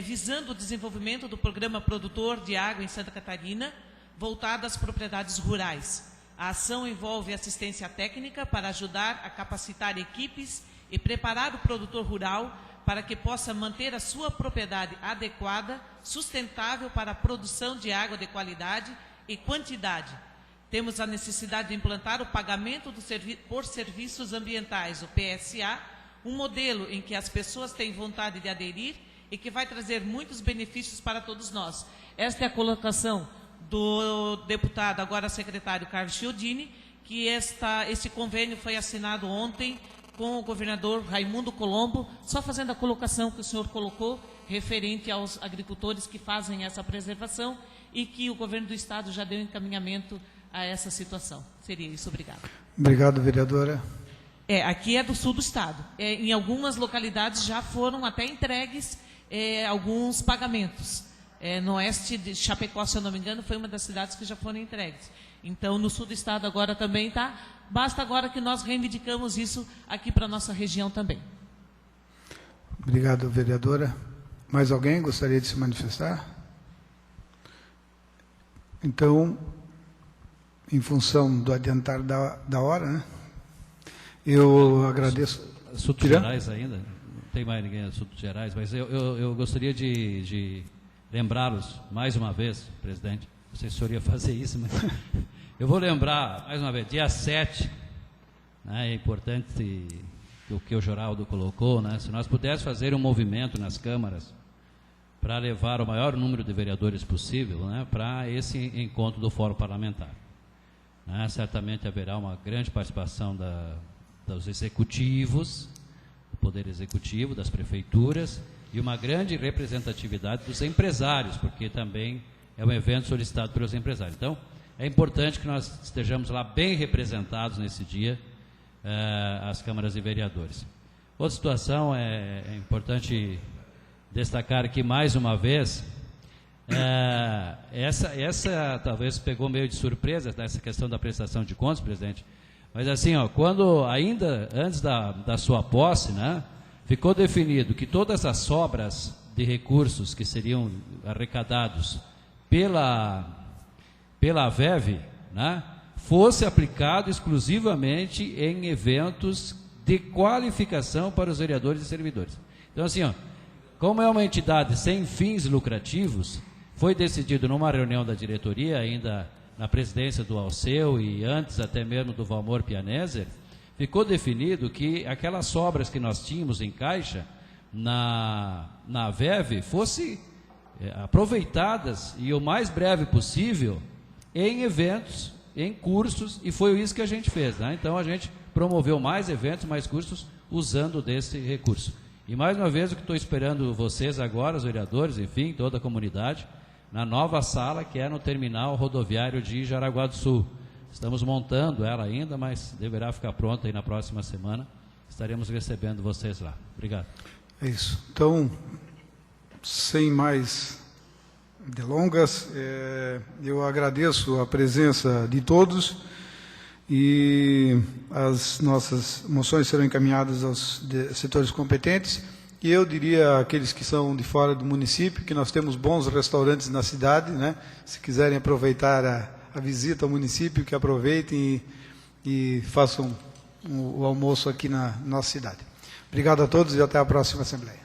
visando o desenvolvimento do programa produtor de água em Santa Catarina, voltado às propriedades rurais. A ação envolve assistência técnica para ajudar a capacitar equipes e preparar o produtor rural para que possa manter a sua propriedade adequada, sustentável para a produção de água de qualidade e quantidade. Temos a necessidade de implantar o pagamento por serviços ambientais, o PSA, um modelo em que as pessoas têm vontade de aderir e que vai trazer muitos benefícios para todos nós. Esta é a colocação do deputado, agora secretário Carlos Chiodini, que esse convênio foi assinado ontem com o governador Raimundo Colombo, só fazendo a colocação que o senhor colocou, referente aos agricultores que fazem essa preservação e que o governo do Estado já deu encaminhamento a essa situação. Seria isso, obrigado. Obrigado, vereadora. Aqui é do sul do Estado. Em algumas localidades já foram até entregues alguns pagamentos. No oeste de Chapecó, se eu não me engano, foi uma das cidades que já foram entregues. Então, no sul do Estado agora também está. Basta agora que nós reivindicamos isso aqui para a nossa região também. Obrigado, vereadora. Mais alguém gostaria de se manifestar? Então, em função do adiantar da hora, né? Eu agradeço. Assuntos gerais ainda? Não tem mais ninguém assuntos gerais, mas eu gostaria de lembrá-los mais uma vez, presidente. Não sei se o senhor ia fazer isso, mas eu vou lembrar mais uma vez, dia 7, né, é importante o que o Geraldo colocou, né, se nós pudéssemos fazer um movimento nas câmaras para levar o maior número de vereadores possível, né, para esse encontro do Fórum Parlamentar. Né, certamente haverá uma grande participação dos executivos, do Poder Executivo, das prefeituras, e uma grande representatividade dos empresários, porque também é um evento solicitado pelos empresários. Então, é importante que nós estejamos lá bem representados nesse dia, as câmaras de vereadores. Outra situação, é importante destacar aqui mais uma vez, essa talvez pegou meio de surpresa, essa questão da prestação de contas, presidente, mas assim, quando ainda antes da sua posse, né, ficou definido que todas as sobras de recursos que seriam arrecadados pela VEV, né, fosse aplicado exclusivamente em eventos de qualificação para os vereadores e servidores. Então, assim, como é uma entidade sem fins lucrativos, foi decidido numa reunião da diretoria, ainda na presidência do Alceu e antes até mesmo do Valmor Pianeser, ficou definido que aquelas sobras que nós tínhamos em caixa na VEV fossem aproveitadas e o mais breve possível em eventos, em cursos, e foi isso que a gente fez, né? Então a gente promoveu mais eventos, mais cursos, usando desse recurso. E mais uma vez, o que estou esperando vocês agora, os vereadores, enfim, toda a comunidade, na nova sala que é no terminal rodoviário de Jaraguá do Sul. Estamos montando ela ainda, mas deverá ficar pronta aí na próxima semana. Estaremos recebendo vocês lá. Obrigado. É isso. Então, sem mais delongas, eu agradeço a presença de todos e as nossas moções serão encaminhadas aos setores competentes. E eu diria àqueles que são de fora do município que nós temos bons restaurantes na cidade, né? Se quiserem aproveitar a visita ao município, que aproveitem e façam o almoço aqui na nossa cidade. Obrigado a todos e até a próxima Assembleia.